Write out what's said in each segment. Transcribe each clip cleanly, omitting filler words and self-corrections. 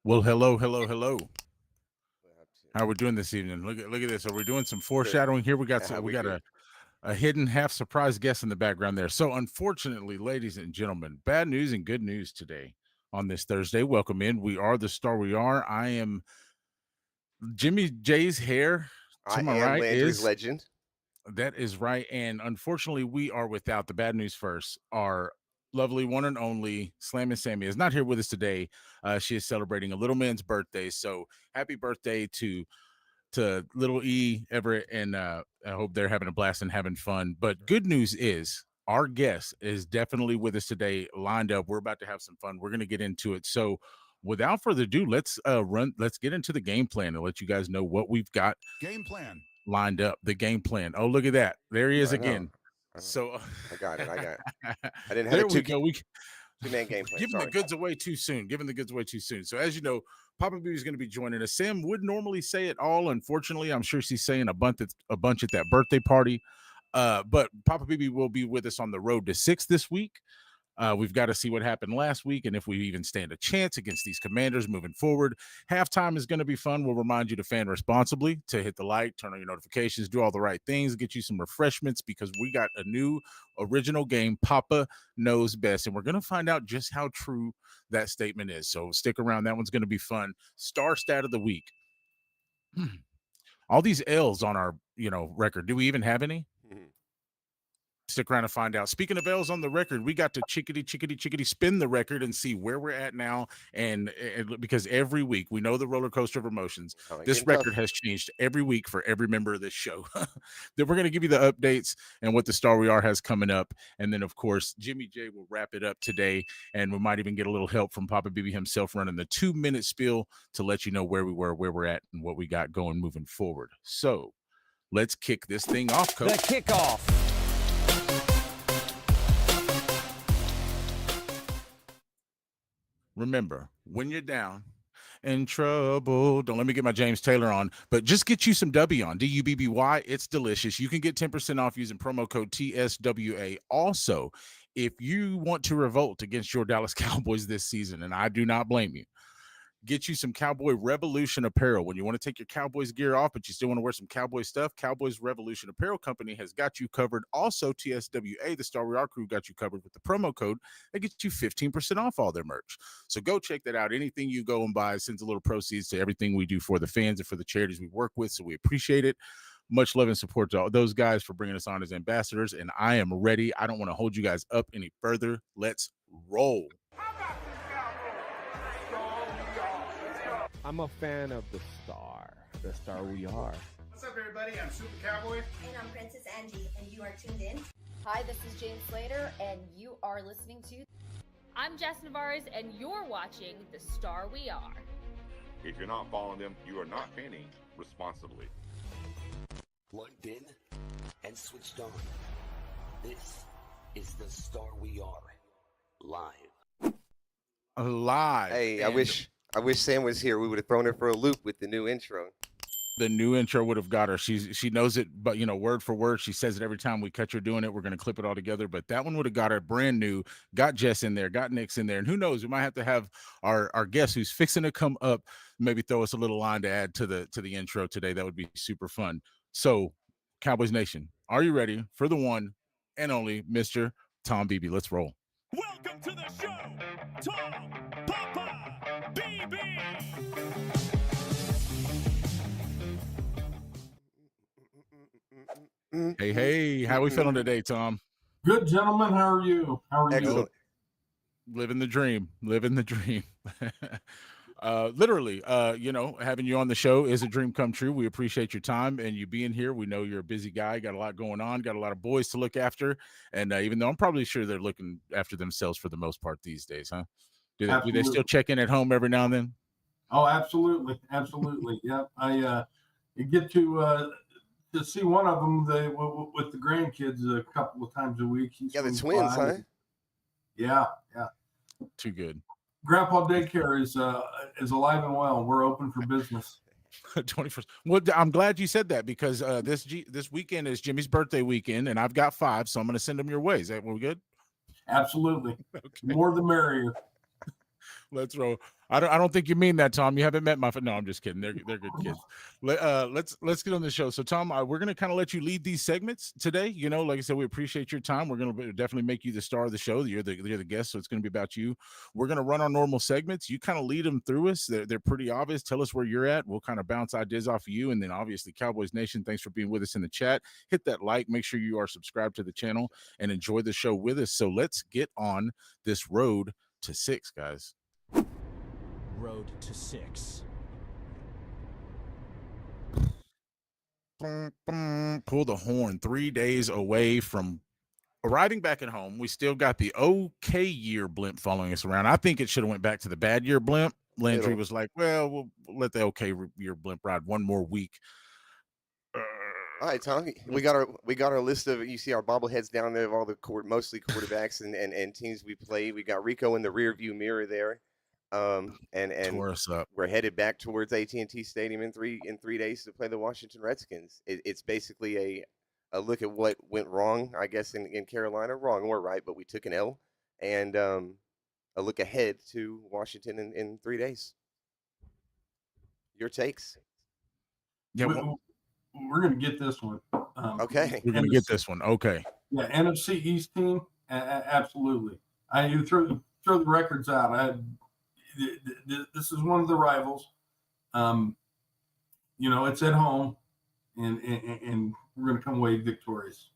Well, hello, hello, hello. We'll have to. How are we doing this evening? Look at this. Are we doing some Good. foreshadowing here? We got Yeah, some, we we're got good. a hidden half surprise guest in the background there. So, unfortunately, ladies and gentlemen, bad news and good news today on this Thursday. Welcome in. We are the Star We Are. I am Jimmy J's hair. To I my am right Landry's is legend. that is right. And unfortunately, we are without the bad news first. Our lovely one and only Slammin' Sammy is not here with us today. She is celebrating a little man's birthday. So happy birthday to little E Everett, and I hope they're having a blast and having fun. But good news is our guest is definitely with us today, lined up. We're about to have some fun. We're going to get into it. So without further ado, let's get into the game plan and let you guys know what we've got Game plan. lined up. The game plan. Oh, look at that. There he is I know. again. I know. So I got it. I got it. I didn't have a there we go. We two-man game plan. giving the Sorry. goods away too soon. Giving the goods away too soon. So as you know, Papa B is going to be joining us. Sam would normally say it all. Unfortunately, I'm sure she's saying a bunch at that birthday party. But Papa BB will be with us on the road to 6 this week. We've got to see what happened last week and if we even stand a chance against these Commanders moving forward. Halftime is going to be fun. We'll remind you to fan responsibly, to hit the like, turn on your notifications, do all the right things, get you some refreshments because we got a new original game, Papa Knows Best. And we're going to find out just how true that statement is. So stick around. That one's going to be fun. Star stat of the week. All these L's on our, record. Do we even have any? Mhm. Stick around to find out. Speaking of L's on the record, we got to chickity spin the record and see where we're at now. And because every week we know the roller coaster of emotions, this Getting record tough. has changed every week for every member of this show. Then we're going to give you the updates and what the Star We Are has coming up. And then, of course, Jimmy J will wrap it up today. And we might even get a little help from Papa BB himself running the 2-minute spiel to let you know where we were, where we're at, and what we got going moving forward. So let's kick this thing off, Coach. The kickoff. Remember, when you're down, in trouble, don't let me get my James Taylor on, but just get you some W on, DUBBY. It's delicious. You can get 10% off using promo code TSWA. Also, if you want to revolt against your Dallas Cowboys this season, and I do not blame you, get you some Cowboy Revolution apparel. When you want to take your Cowboys gear off, but you still want to wear some Cowboy stuff, Cowboys Revolution Apparel Company has got you covered. Also, TSWA, the Star Wars crew, got you covered with the promo code that gets you 15% off all their merch. So go check that out. Anything you go and buy sends a little proceeds to everything we do for the fans and for the charities we work with. So we appreciate it. Much love and support to all those guys for bringing us on as ambassadors. And I am ready. I don't want to hold you guys up any further. Let's roll. I'm a fan of the Star We Are. What's up, everybody? I'm Super Cowboy. And I'm Princess Angie, and you are tuned in. Hi, this is James Slater, and you are listening to. I'm Jess Navarez, and you're watching The Star We Are. If you're not following them, you are not fanning responsibly. Plugged in and switched on. This is the Star We Are live. Alive. Hey, And I wish Sam was here. We would have thrown her for a loop with the new intro. the new intro would have got her. She knows it, but word for word, she says it every time we catch her doing it. We're going to clip it all together, but that one would have got her brand new. Got Jess in there, got Nick's in there, and who knows? We might have to have our guest who's fixing to come up, maybe throw us a little line to add to the intro today. That would be super fun. So, Cowboys Nation, are you ready for the one and only Mr. Tom Beebe? Let's roll. Welcome to the show, Tom Papa Beebe. Hey, how we feeling today, Tom? Good, gentlemen. How are you? How are you? Excellent. Living the dream. Literally, having you on the show is a dream come true. We appreciate your time and you being here. We know you're a busy guy, got a lot going on, got a lot of boys to look after. And even though I'm probably sure they're looking after themselves for the most part these days, huh? Do they still check in at home every now and then? Oh, absolutely. Yeah, I get to see one of them with the grandkids a couple of times a week. Yeah, the twins, huh? Yeah. Too good. Grandpa Daycare is alive and well. We're open for business. 21st. Well, I'm glad you said that because this weekend is Jimmy's birthday weekend, and I've got 5, so I'm going to send them your way. Is that we good? Absolutely. Okay. More the merrier. Let's roll. I don't think you mean that, Tom. You haven't met my. No, I'm just kidding. They're good kids. Let's get on the show. So, Tom, we're gonna kind of let you lead these segments today. You know, like I said, we appreciate your time. We're gonna definitely make you the star of the show. You're the guest, so it's gonna be about you. We're gonna run our normal segments. You kind of lead them through us. They're pretty obvious. Tell us where you're at. We'll kind of bounce ideas off of you, and then obviously, Cowboys Nation. Thanks for being with us in the chat. Hit that like. Make sure you are subscribed to the channel and enjoy the show with us. So let's get on this road to 6, guys. Road to 6. Pull the horn. 3 days away from arriving back at home. We still got the okay year blimp following us around. I think it should have went back to the bad year blimp. Landry was like, well, we'll let the okay year blimp ride one more week. All right, Tom, we got our list of, you see our bobbleheads down there of all the mostly quarterbacks and teams we played. We got Rico in the rear view mirror there. And tore us up. We're headed back towards AT&T Stadium in 3 days to play the Washington Redskins. It's basically a look at what went wrong, I guess, in Carolina. Wrong or right, but we took an L, and a look ahead to Washington in 3 days. Your takes? Yeah, we're going to get this one. Okay. We're going to get this one. Okay. Yeah, NFC East team, absolutely. You throw the records out. This is one of the rivals. You know, it's at home, and we're going to come away victorious.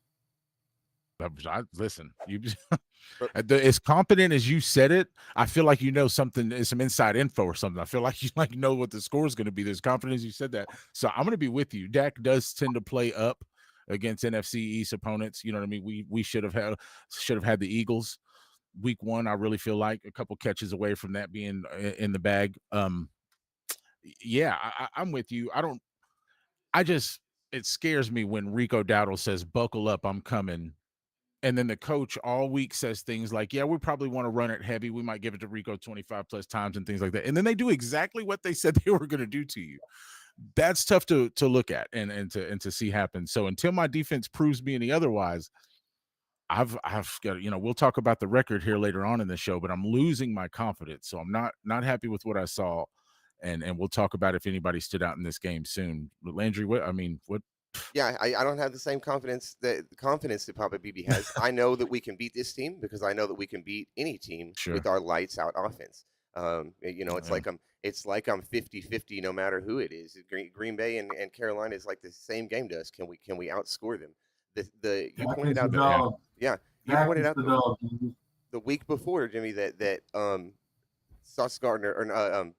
Listen, you as confident as you said it, I feel like you know something, some inside info or something. I feel like you know what the score is going to be. There's confidence you said that. So I'm going to be with you. Dak does tend to play up against NFC East opponents. You know what I mean? We should have had the Eagles week 1. I really feel like a couple catches away from that being in the bag. Yeah, I'm with you. It scares me when Rico Dowdle says, buckle up, I'm coming. And then the coach all week says things like, yeah, we probably want to run it heavy. We might give it to Rico 25 plus times and things like that. And then they do exactly what they said they were going to do to you. That's tough to look at and to see happen. So until my defense proves me any otherwise, I've got, we'll talk about the record here later on in the show, but I'm losing my confidence. So I'm not happy with what I saw. And we'll talk about if anybody stood out in this game soon. But Landry, what? Yeah, I don't have the same confidence that Papa Beebe has. I know that we can beat this team because I know that we can beat any team with our lights out offense. It's like I'm 50-50 no matter who it is. Green Bay and Carolina is like the same game to us. Can we outscore them? You pointed out the week before, Jimmy, that Sauce Gardner or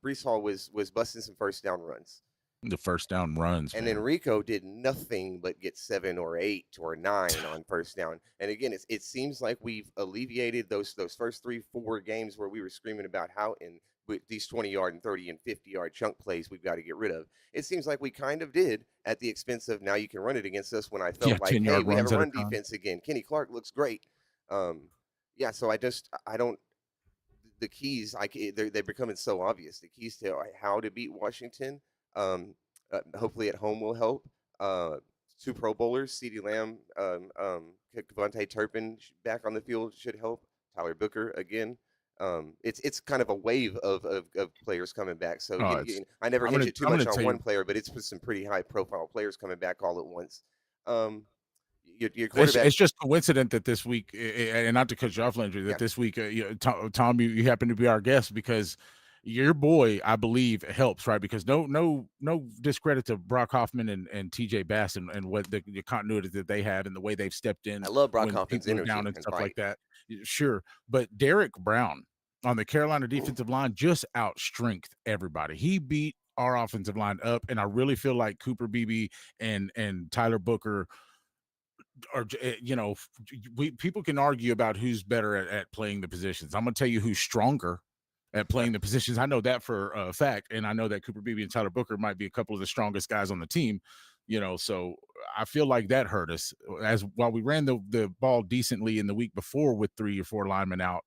Breece Hall was busting some first down runs. The first down runs, and then Rico did nothing but get 7 or 8 or 9 on first down. And again, it seems like we've alleviated those first 3-4 games where we were screaming about how with these 20-yard and 30 and 50-yard chunk plays we've got to get rid of. It seems like we kind of did at the expense of now you can run it against us. When I felt like, hey, we have a run defense again. Kenny Clark looks great. So I don't. The keys, they're becoming so obvious. The keys to how to beat Washington. Hopefully at home will help. 2 Pro Bowlers, CeeDee Lamb, Devontae Turpin back on the field should help. Tyler Booker again. It's kind of a wave of players coming back. So I never hit it too much on one player, but it's some pretty high profile players coming back all at once. Your quarterback. It's just coincident that this week, and not to cut you off, Landry, that this week, Tom, you happen to be our guest because your boy, I believe, helps, right? Because no discredit to Brock Hoffman and TJ Bass and what the continuity that they have and the way they've stepped in. I love Brock Hoffman's energy down and stuff like that. Sure, but Derek Brown on the Carolina defensive line just outstrengthed everybody. He beat our offensive line up, and I really feel like Cooper Beebe and Tyler Booker. Or people can argue about who's better at playing the positions. I'm gonna tell you who's stronger at playing the positions. I know that for a fact, and I know that Cooper Beebe and Tyler Booker might be a couple of the strongest guys on the team. So I feel like that hurt us. As while we ran the ball decently in the week before with 3 or 4 linemen out,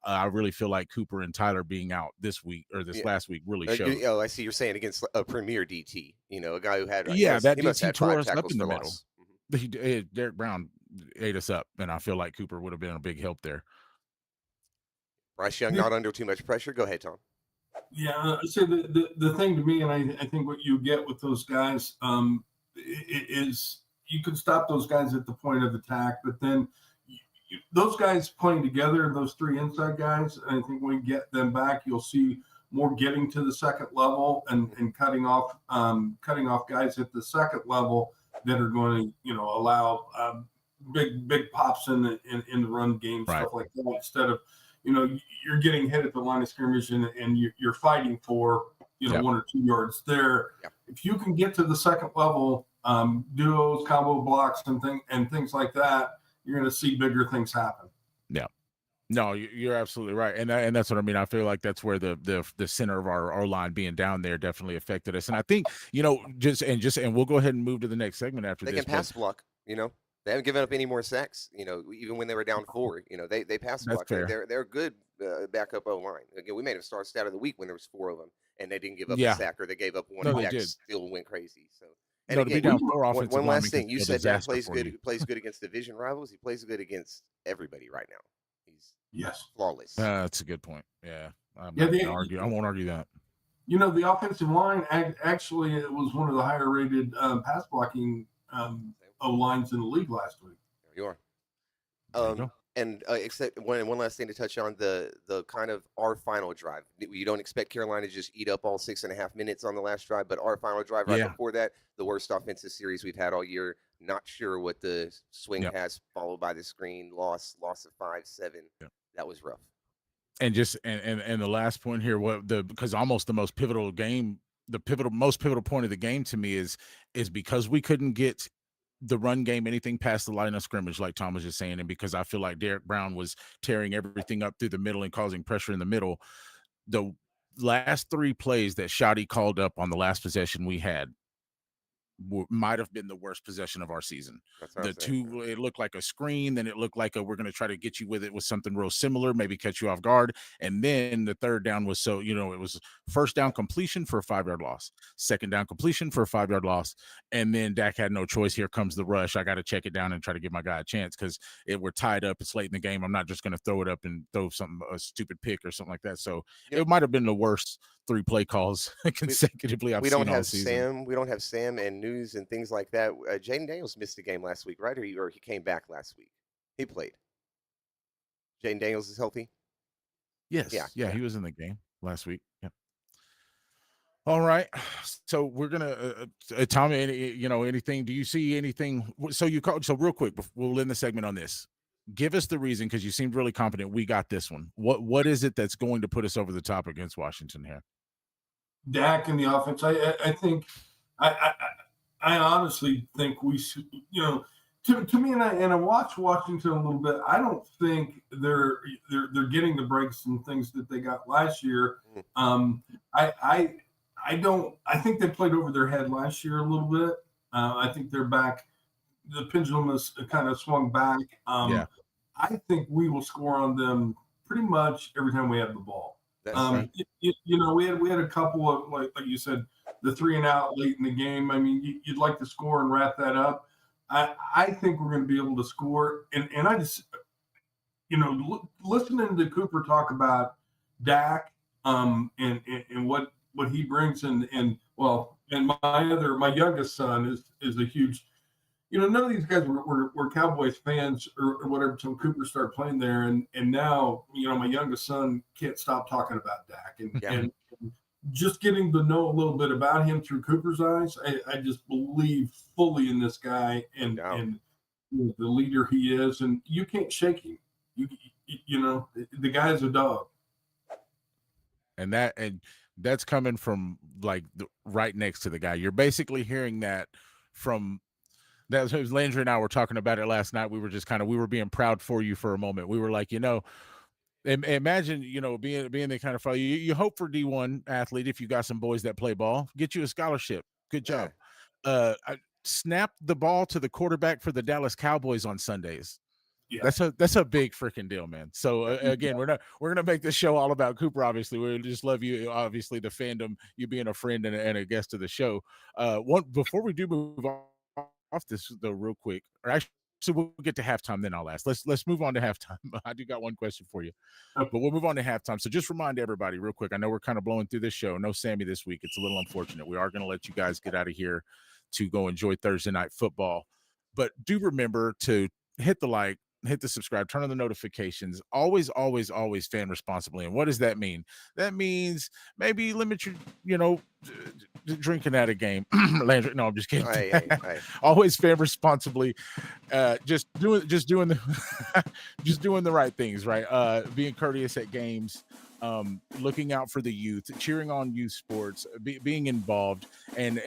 I really feel like Cooper and Tyler being out this week or this last week really showed. I see you're saying against a premier DT. A guy who had that DT tore us up in the middle. Derek Brown ate us up, and I feel like Cooper would have been a big help there. Bryce Young not under too much pressure. Go ahead, Tom. Yeah, so the thing to me, and I think what you get with those guys is you can stop those guys at the point of attack, but then those guys playing together, those three inside guys, I think when we get them back, you'll see more getting to the second level and cutting off guys at the second level that are going to allow big pops in the run game, stuff like that, instead of you're getting hit at the line of scrimmage and you're fighting for 1 or 2 yards there. If you can get to the second level, duos, combo blocks, and things like that, you're going to see bigger things happen. Yeah. No, you're absolutely right, and that's what I mean. I feel like that's where the center of our line being down there definitely affected us, and I think and we'll go ahead and move to the next segment after this. They can pass block. They haven't given up any more sacks. Even when they were down 4, they pass block. They're good backup O line. Again, we made a star stat of the week when there was 4 of them, and they didn't give up a sack, or they gave up one. Dak still went crazy. So. And again, to be down 4 offensive one last thing, you said Dak plays good against division rivals. He plays good against everybody right now. He's flawless. That's a good point. Yeah, I won't argue that. The offensive line actually it was one of the higher rated pass blocking O lines in the league last week. There you are. And except one last thing to touch on, the kind of our final drive. You don't expect Carolina to just eat up all 6.5 minutes on the last drive, but our final drive before that, the worst offensive series we've had all year. Not sure what the swing has, followed by the screen loss of 5-7. That was rough. And just and the last point here, because almost the most pivotal game, most pivotal point of the game to me is because we couldn't get the run game anything past the line of scrimmage, like Tom was just saying, and because I feel like Derek Brown was tearing everything up through the middle and causing pressure in the middle. The last 3 plays that Shotty called up on the last possession we had might have been the worst possession of our season. The 2, it looked like a screen, then it looked like we're going to try to get you with it with something real similar, maybe catch you off guard, and then the 3rd down was it was first down completion for a 5-yard loss, second down completion for a 5-yard loss, and then Dak had no choice. Here comes the rush. I got to check it down and try to give my guy a chance because we're tied up. It's late in the game. I'm not just going to throw it up and throw a stupid pick or something like that. So it might have been the worst 3 play calls consecutively I've seen all season. We don't have Sam and News and things like that. Jaden Daniels missed a game last week, right? Or he came back last week. He played. Jaden Daniels is healthy? Yes. Yeah, he was in the game last week. Yeah. All right. So we're going to, Tom, anything, do you see anything? So real quick, we'll end the segment on this. Give us the reason, because you seemed really confident we got this one. What is it that's going to put us over the top against Washington here? Dak and the offense. I think I honestly think we should, to me, and I watch Washington a little bit. I don't think they're getting the breaks and things that they got last year. I think they played over their head last year a little bit. I think they're back. The pendulum has kind of swung back. I think we will score on them pretty much every time we have the ball. Right. We had a couple of like you said, the 3 and out late in the game. I mean, you'd like to score and wrap that up. I think we're going to be able to score. And I just, listening to Cooper talk about Dak and what he brings and my youngest son is a huge. None of these guys were Cowboys fans or whatever until Cooper started playing there, and now my youngest son can't stop talking about Dak, and just getting to know a little bit about him through Cooper's eyes, I just believe fully in this guy and the leader he is, and you can't shake him. The guy's a dog, and that's coming from right next to the guy. You're basically hearing that from. That was Landry and I were talking about it last night. We were just we were being proud for you for a moment. We were like, imagine, being the kind of fellow you hope for D1 athlete. If you got some boys that play ball, get you a scholarship. Good job. I snapped the ball to the quarterback for the Dallas Cowboys on Sundays. Yeah. That's a big freaking deal, man. So again, we're going to make this show all about Cooper. Obviously, we just love you. Obviously, the fandom, you being a friend and a guest of the show. Before we do move on off this though real quick, or actually we'll get to halftime, then I'll ask. Let's move on to halftime. I do got one question for you, but we'll move on to halftime. So just remind everybody real quick. I know we're kind of blowing through this show. No Sammy this week. It's a little unfortunate. We are going to let you guys get out of here to go enjoy Thursday night football, but do remember to hit the like, hit the subscribe, turn on the notifications. Always fan responsibly. And what does that mean? That means maybe limit your, drinking at a game. Landry, no, I'm just kidding. Aye. Always fan responsibly. Just doing the just doing the right things, right? Being courteous at games, looking out for the youth, cheering on youth sports, being involved, and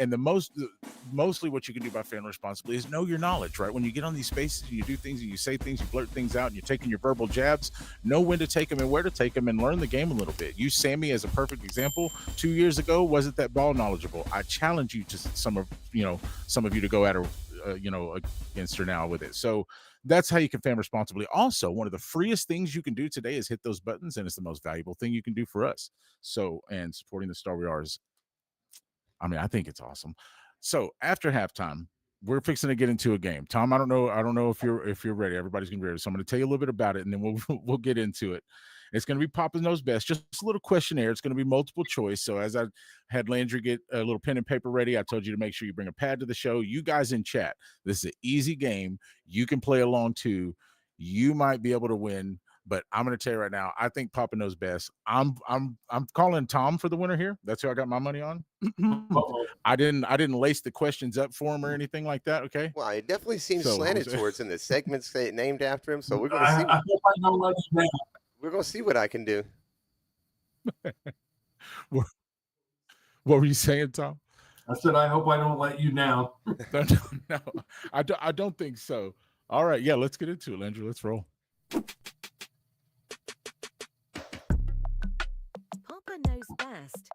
mostly what you can do by fan responsibly is know your knowledge, right? When you get on these spaces and you do things and you say things, you blurt things out, and you're taking your verbal jabs, know when to take them and where to take them, and learn the game a little bit. Use Sammy as a perfect example. 2 years ago, wasn't that ball knowledgeable? I challenge you to some of you to go at her, against her now with it. So that's how you can fan responsibly. Also, one of the freest things you can do today is hit those buttons, and it's the most valuable thing you can do for us. So, and supporting the TheStarWeAre is, I think it's awesome. So after halftime, we're fixing to get into a game. Tom, I don't know if you're ready. Everybody's gonna be ready. So I'm gonna tell you a little bit about it, and then we'll get into it. It's going to be Papa Knows Best, just a little questionnaire. It's going to be multiple choice. So as I had Landry get a little pen and paper ready, I told you to make sure you bring a pad to the show. You guys in chat, this is an easy game. You can play along too. You might be able to win, but I'm going to tell you right now, I think Papa Knows Best. I'm calling Tom for the winner here. That's who I got my money on. I didn't lace the questions up for him or anything like that. Okay. Well, it definitely seems slanted towards in the segments named after him. So we're going to see. I hope I don't let you down. We're going to see what I can do. What were you saying, Tom? I said, I hope I don't let you down. No, I don't think so. All right. Yeah, let's get into it, Landry. Let's roll. Papa Knows Best.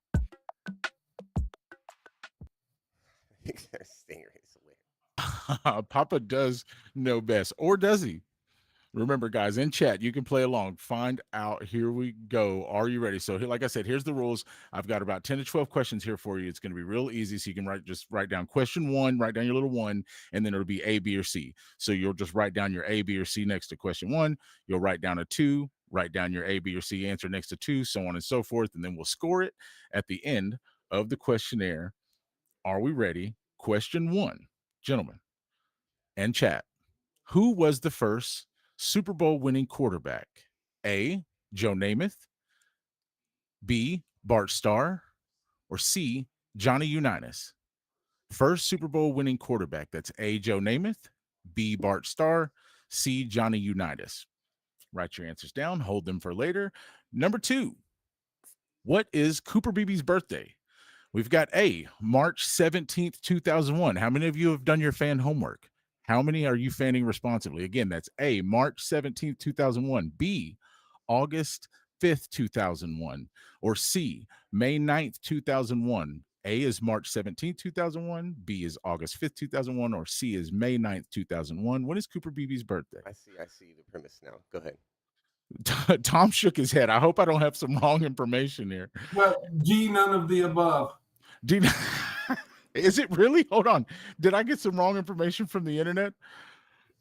Papa does know best, or does he? Remember, guys, in chat, you can play along. Find out. Here we go. Are you ready? So, like I said, here's the rules. I've got about 10 to 12 questions here for you. It's going to be real easy. So you can write down question one, write down your little one, and then it'll be A, B, or C. So you'll just write down your A, B, or C next to question one. You'll write down a 2, write down your A, B, or C answer next to 2, so on and so forth. And then we'll score it at the end of the questionnaire. Are we ready? Question 1, gentlemen, and chat. Who was the first Super Bowl winning quarterback? A, Joe Namath, B, Bart Starr, or C, Johnny Unitas? First Super Bowl winning quarterback. That's A, Joe Namath, B, Bart Starr, C, Johnny Unitas. Write your answers down. Hold them for later. Number 2, what is Cooper Beebe's birthday? We've got A, March 17th, 2001. How many of you have done your fan homework? How many are you fanning responsibly? Again, that's A, March 17th, 2001. B, August 5th, 2001. Or C, May 9th, 2001. A is March 17th, 2001. B is August 5th, 2001. Or C is May 9th, 2001. When is Cooper Beebe's birthday? I see the premise now. Go ahead. Tom shook his head. I hope I don't have some wrong information here. Well, D, none of the above. D, is it really? Hold on. Did I get some wrong information from the internet?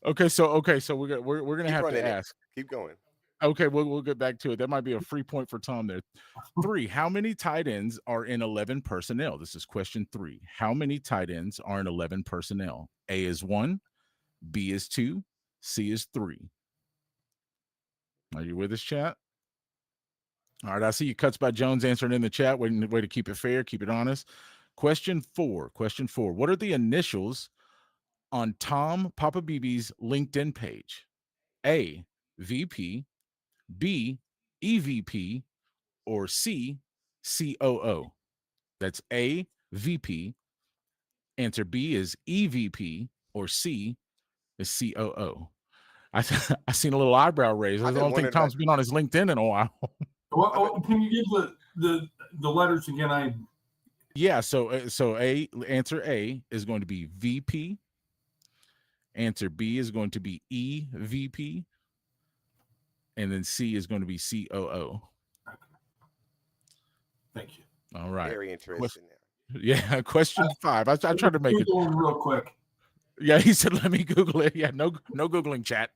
Okay, so we're gonna have to ask. Keep going. Okay, we'll get back to it. That might be a free point for Tom there. 3, how many tight ends are in 11 personnel? This is question 3. How many tight ends are in 11 personnel? A is 1, B is 2, C is 3. Are you with us, chat? All right, I see you, Cuts by Jones, answering in the chat. Way to keep it fair, keep it honest. Question 4. What are the initials on Tom Papa Beebe's LinkedIn page? A, VP, B, EVP, or C, COO? That's A, VP. Answer B is EVP, or C is COO. I seen a little eyebrow raise. I don't think Tom's been on his LinkedIn in a while. Well, can you give the letters again? Yeah, so answer A is going to be VP. Answer B is going to be EVP. And then C is going to be COO. Okay. Thank you. All right. Very interesting. Yeah, question 5. I tried to make it real quick. Yeah, he said, "Let me Google it." Yeah, no Googling, chat.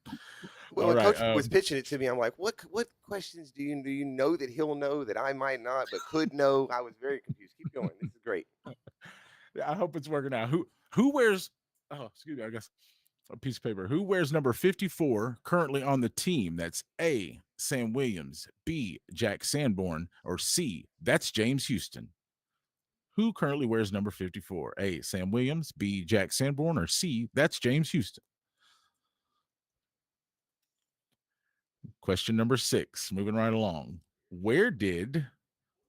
Well, All when right. Coach was pitching it to me, I'm like, what questions do you know that he'll know that I might not, but could know? I was very confused. Keep going. This is great. I hope it's working out. Who wears? Oh, excuse me. I guess a piece of paper. Who wears number 54 currently on the team? That's A, Sam Williams, B, Jack Sanborn, or C, that's James Houston. Who currently wears number 54? A, Sam Williams, B, Jack Sanborn, or C, that's James Houston. Question number 6, moving right along. Where did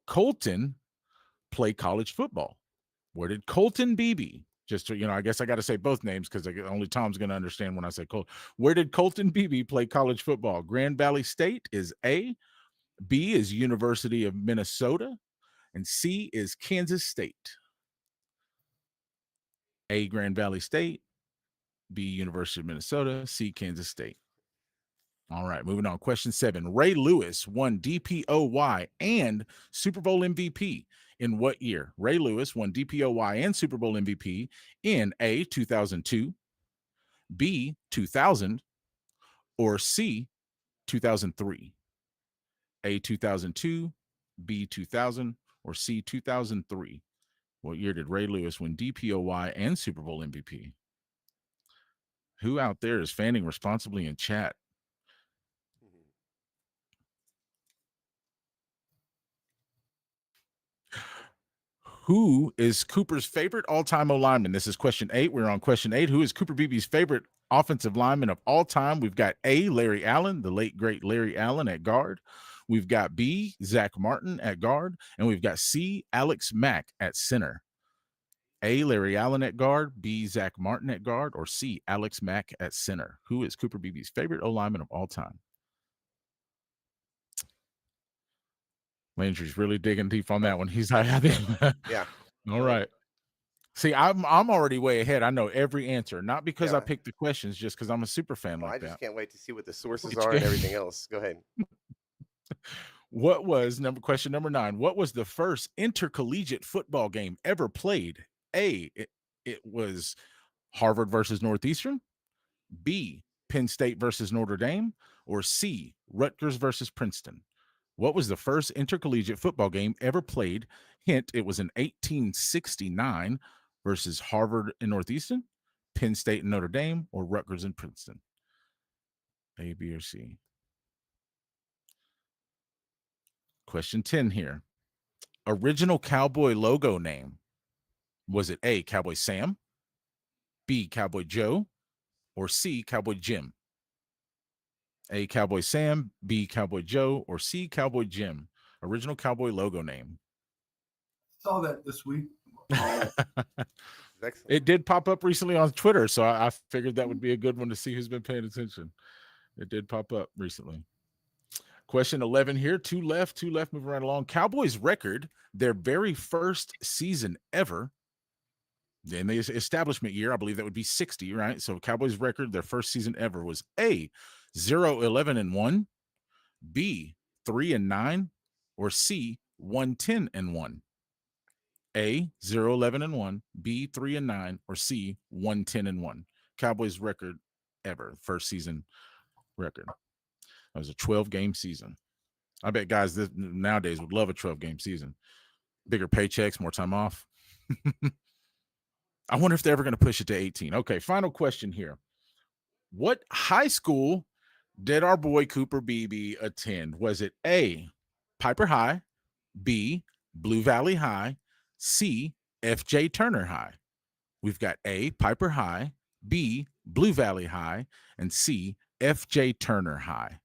Colton play college football? Where did Colton Beebe? Just to, I guess I got to say both names because only Tom's going to understand when I say Colton. Where did Colton Beebe play college football? Grand Valley State is A, B is University of Minnesota, and C is Kansas State. A, Grand Valley State, B, University of Minnesota, C, Kansas State. All right, moving on. Question 7. Ray Lewis won DPOY and Super Bowl MVP in what year? Ray Lewis won DPOY and Super Bowl MVP in A, 2002, B, 2000, or C, 2003. A, 2002, B, 2000, or C, 2003. What year did Ray Lewis win DPOY and Super Bowl MVP? Who out there is fanning responsibly in chat? Who is Cooper's favorite all-time O-lineman? This is question 8. We're on question 8. Who is Cooper Beebe's favorite offensive lineman of all time? We've got A, Larry Allen, the late, great Larry Allen at guard. We've got B, Zach Martin at guard. And we've got C, Alex Mack at center. A, Larry Allen at guard, B, Zach Martin at guard, or C, Alex Mack at center. Who is Cooper Beebe's favorite O-lineman of all time? Landry's really digging deep on that one. He's like, yeah. All right. See, I'm already way ahead. I know every answer, not because I picked the questions, just because I'm a super fan like that. I just can't wait to see what the sources are and everything else. Go ahead. What was question number 9? What was the first intercollegiate football game ever played? A, it was Harvard versus Northeastern. B, Penn State versus Notre Dame, or C, Rutgers versus Princeton. What was the first intercollegiate football game ever played? Hint, it was in 1869 versus Harvard and Northeastern, Penn State and Notre Dame, or Rutgers and Princeton. A, B, or C. Question 10 here. Original Cowboy logo name. Was it A, Cowboy Sam, B, Cowboy Joe, or C, Cowboy Jim? A, Cowboy Sam, B, Cowboy Joe, or C, Cowboy Jim. Original Cowboy logo name. Saw that this week. It did pop up recently on Twitter, so I figured that would be a good one to see who's been paying attention. It did pop up recently. Question 11 here. Two left, moving right along. Cowboys record, their very first season ever. In the establishment year, I believe that would be 60, right? So Cowboys record, their first season ever was A, 0-11-1, B, 3-9, or C, 1-10-1. A, 0-11-1, B, 3-9, or C, 1-10-1. Cowboys record ever, first season record. That was a 12-game season. I bet guys nowadays would love a 12-game season. Bigger paychecks, more time off. I wonder if they're ever going to push it to 18. Okay, final question here. What high school did our boy Cooper Beebe attend? Was it A, Piper High, B, Blue Valley High, C, F.J. Turner High? We've got A, Piper High, B, Blue Valley High, and C, F.J. Turner High.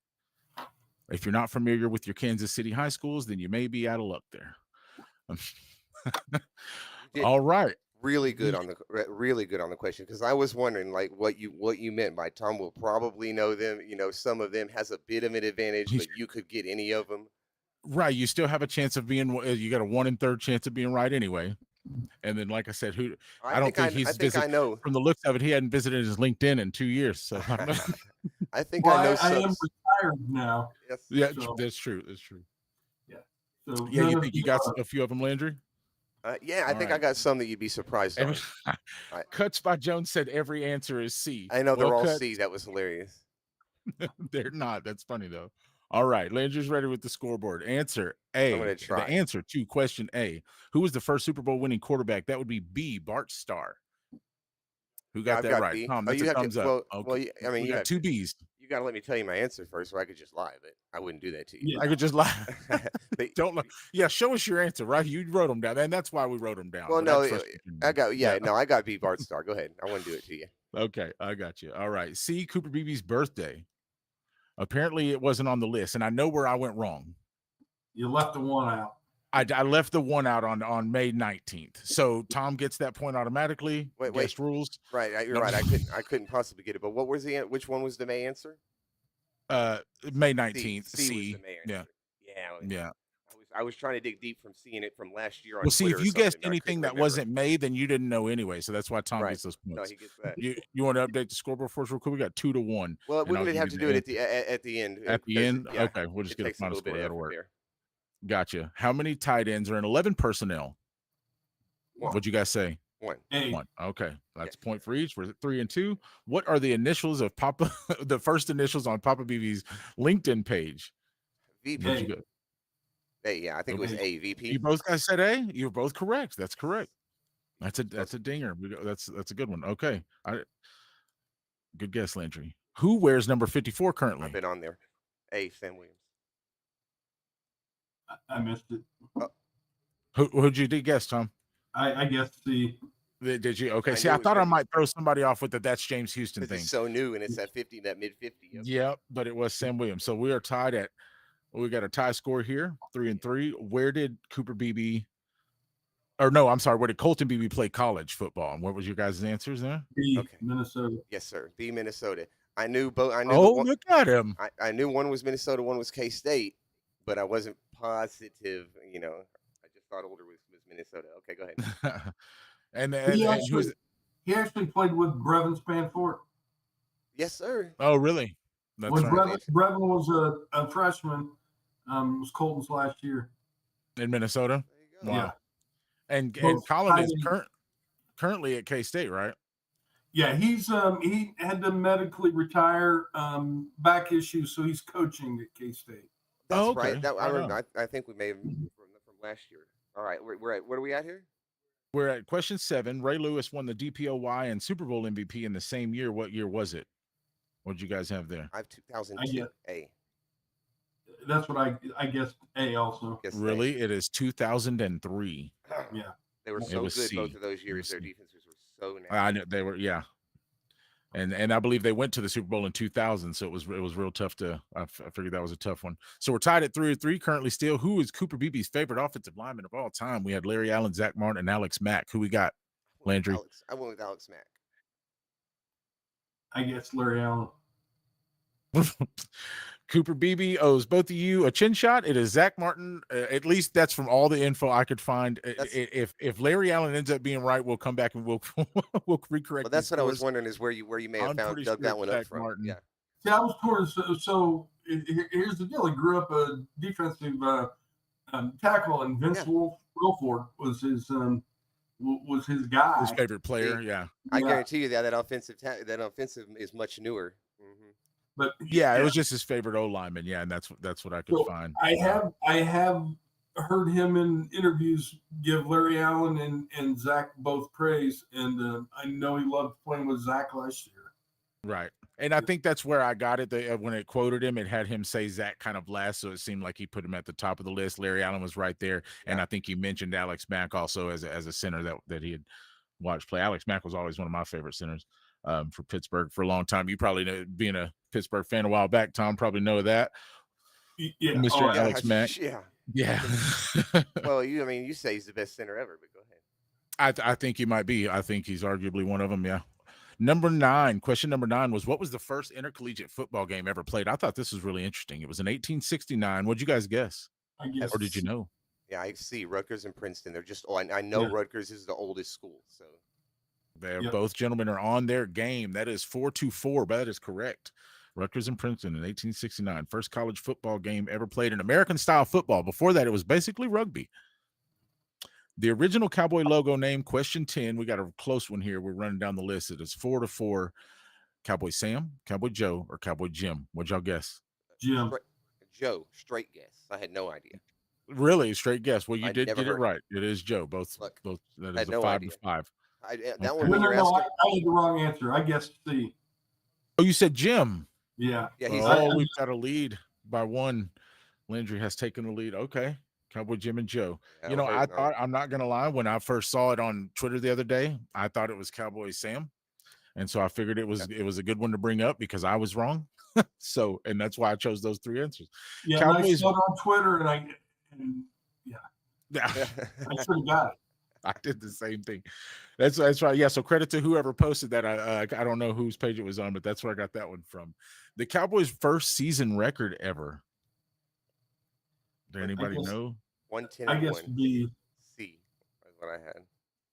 If you're not familiar with your Kansas City high schools, then you may be out of luck there. All right. Really good on the question, because I was wondering like what you meant by Tom will probably know them. Some of them has a bit of an advantage, but you could get any of them. Right. You still have a chance of being. You got a 1 in 3 chance of being right anyway. And then, like I said, I don't think he's visited. I know from the looks of it, he hadn't visited his LinkedIn in 2 years. So I think I know. I am retired now. Yes. Yeah, so. That's true. That's true. Yeah. So yeah, you think you got a few of them, Landry? Yeah, I All think I right. got some that you'd be surprised on. Cuts by Jones said every answer is C. I know they're Well, all Cuts, C. That was hilarious. they're not. That's funny though. All right, Landry's ready with the scoreboard. Answer A. I'm gonna try. The answer to question A. Who was the first Super Bowl winning quarterback? That would be B. Bart Starr. Who got I've that got right? B. Tom, Oh, that's you a have thumbs to. up. Well, Okay. well, I mean, we you got have two to, B's. you got to let me tell you my answer first, or I could just lie, but I wouldn't do that to you. Yeah. I could just lie. But- Don't lie. Yeah, show us your answer, right? You wrote them down, and that's why we wrote them down. well, but no, that's frustrating. I got. Yeah, no, I got B. Bart Starr. Go ahead. I wouldn't do it to you. Okay, I got you. All right. C. Cooper Beebe's birthday. Apparently, it wasn't on the list, and I know where I went wrong. You left the one out. I left the one out on May 19th. So Tom gets that point automatically. Wait. Guest rules. Right, you're No. right. I couldn't possibly get it. But what was which one was the May answer? May 19th. C C. was the May Yeah. answer. Yeah. I was trying to dig deep from seeing it from last year on Well, see, Twitter if or you guessed something, but I anything couldn't that remember. wasn't May, then you didn't know anyway. So that's why Tom Right. gets those No, points. he gets that. You want to update the scoreboard for us real quick? We got 2-1. Well, and we're I'll going to give have you to the do it at the end. At the because, end? yeah, Okay, we'll just it get a takes final little bit score. of That'll effort work. there. Gotcha. How many tight ends are in 11 personnel? One. What'd you guys say? One. A. One. Okay. That's Yeah. a point for each. We're 3 and 2. What are the initials of Papa, the first initials on Papa Beebe's LinkedIn page? VP. What'd you go? Hey, yeah, I think it was A. VP. You both guys said A? You're both correct. That's correct. That's a dinger. That's a good one. Okay. Good guess, Landry. Who wears number 54 currently? I've been on there. A. Sam Williams. I missed it. Who'd you guess, Tom? I guess the Did you? Okay. I See, knew I it was thought I gonna be- might throw somebody off with that's James Houston Because thing. it's so new and it's at 50, that mid 50. Yep. Yeah, but it was Sam Williams. So we are tied at. We got a tie score here, 3 and 3. Where did Cooper Beebe? Or no, I'm sorry. Where did Colton Beebe play college football? And what was your guys' answers there? B, Okay. Minnesota. Yes, sir. B. Minnesota. I knew both. I knew Oh, one, look at him! I knew one was Minnesota, one was K State, but I wasn't positive. I just thought older was Minnesota. Okay, go ahead. and He who's? actually played with Brevin Spanfort. Yes, sir. Oh, really? That's When right. Brevin was a freshman, was Colton's last year. In Minnesota. There you go. Wow. And Both Colin is tight currently at K State, right? Yeah, he had to medically retire, back issues, so he's coaching at K State. That's Oh, okay. right. That, I Right remember. on. I think we may have from last year. All right, we're at. What are we at here? We're at question 7. Ray Lewis won the DPOY and Super Bowl MVP in the same year. What year was it? What did you guys have there? I have 2002. A. That's what I guessed A also. Guess A. Really? It is 2003. Yeah. They were It so good was C. both of those It years. was Their C. defenses were so nasty. I know they were, yeah. And I believe they went to the Super Bowl in 2000, so it was real tough to. I figured that was a tough one. So we're tied at 3-3 currently. Still, who is Cooper Beebe's favorite offensive lineman of all time? We had Larry Allen, Zach Martin, and Alex Mack. Who we got? Landry. I went with Alex Mack. I guess Larry Allen. Cooper Beebe owes both of you a chin shot. It is Zach Martin. At least that's from all the info I could find. If Larry Allen ends up being right, we'll come back and we'll recorrect. Well, that's these what I was scores. wondering is where you may have I'm found pretty dug sure that it's one up Zach from. Martin. Yeah. See, I was told here's the deal. He grew up a defensive tackle, and Vince Wilford was his guy. His favorite player. Yeah. I guarantee you that offensive is much newer. Mm-hmm. But Yeah, it was just his favorite O lineman. Yeah, and that's what I could So, find. I have heard him in interviews give Larry Allen and Zach both praise, and I know he loved playing with Zach last year. Right. And I think that's where I got it. When it quoted him, it had him say Zach kind of last, so it seemed like he put him at the top of the list. Larry Allen was right there, and I think he mentioned Alex Mack also as a center that he had watched play. Alex Mack was always one of my favorite centers for Pittsburgh for a long time. You probably know, being a Pittsburgh fan a while back, Tom, probably know that. Yeah, Mr. Alex Mack. Yeah. Yeah. Well, you say he's the best center ever, but go ahead. I think he might be. I think he's arguably one of them. Yeah. Question number 9 was, what was the first intercollegiate football game ever played? I thought this was really interesting. It was in 1869. What'd you guys guess? I guess. Or did you know? Yeah, I see Rutgers and Princeton. They're just. Oh, I know Rutgers is the oldest school. So They're both gentlemen are on their game. That is 4-4, but that is correct. Rutgers and Princeton in 1869. First college football game ever played in American style football. Before that, it was basically rugby. The original Cowboy logo name, question 10. We got a close one here. We're running down the list. It is 4-4. Cowboy Sam, Cowboy Joe, or Cowboy Jim? What'd y'all guess? Jim. Joe, straight guess. I had no idea. Really, straight guess. Well, you I did never get it heard. right. It is Joe. Both. Look, That I is had a no 5-5. That Okay. one No, when no, you're no. I asking. had the wrong answer. I guessed C. Oh, you said Jim. Yeah. Yeah, he's Oh, we've got a lead by one. Landry has taken the lead. Okay. Cowboy Jim and Joe. Yeah, You know, I wait, thought, I'm not going to lie, when I first saw it on Twitter the other day, I thought it was Cowboy Sam. And so I figured it was a good one to bring up because I was wrong. So, and that's why I chose those three answers. Yeah, Cowboys- and I saw it on Twitter, and yeah, I should have got it. I did the same thing. That's right. Yeah. So credit to whoever posted that. I don't know whose page it was on, but that's where I got that one from. The Cowboys' first season record ever. Did anybody know? 110. I guess B. C is what I had.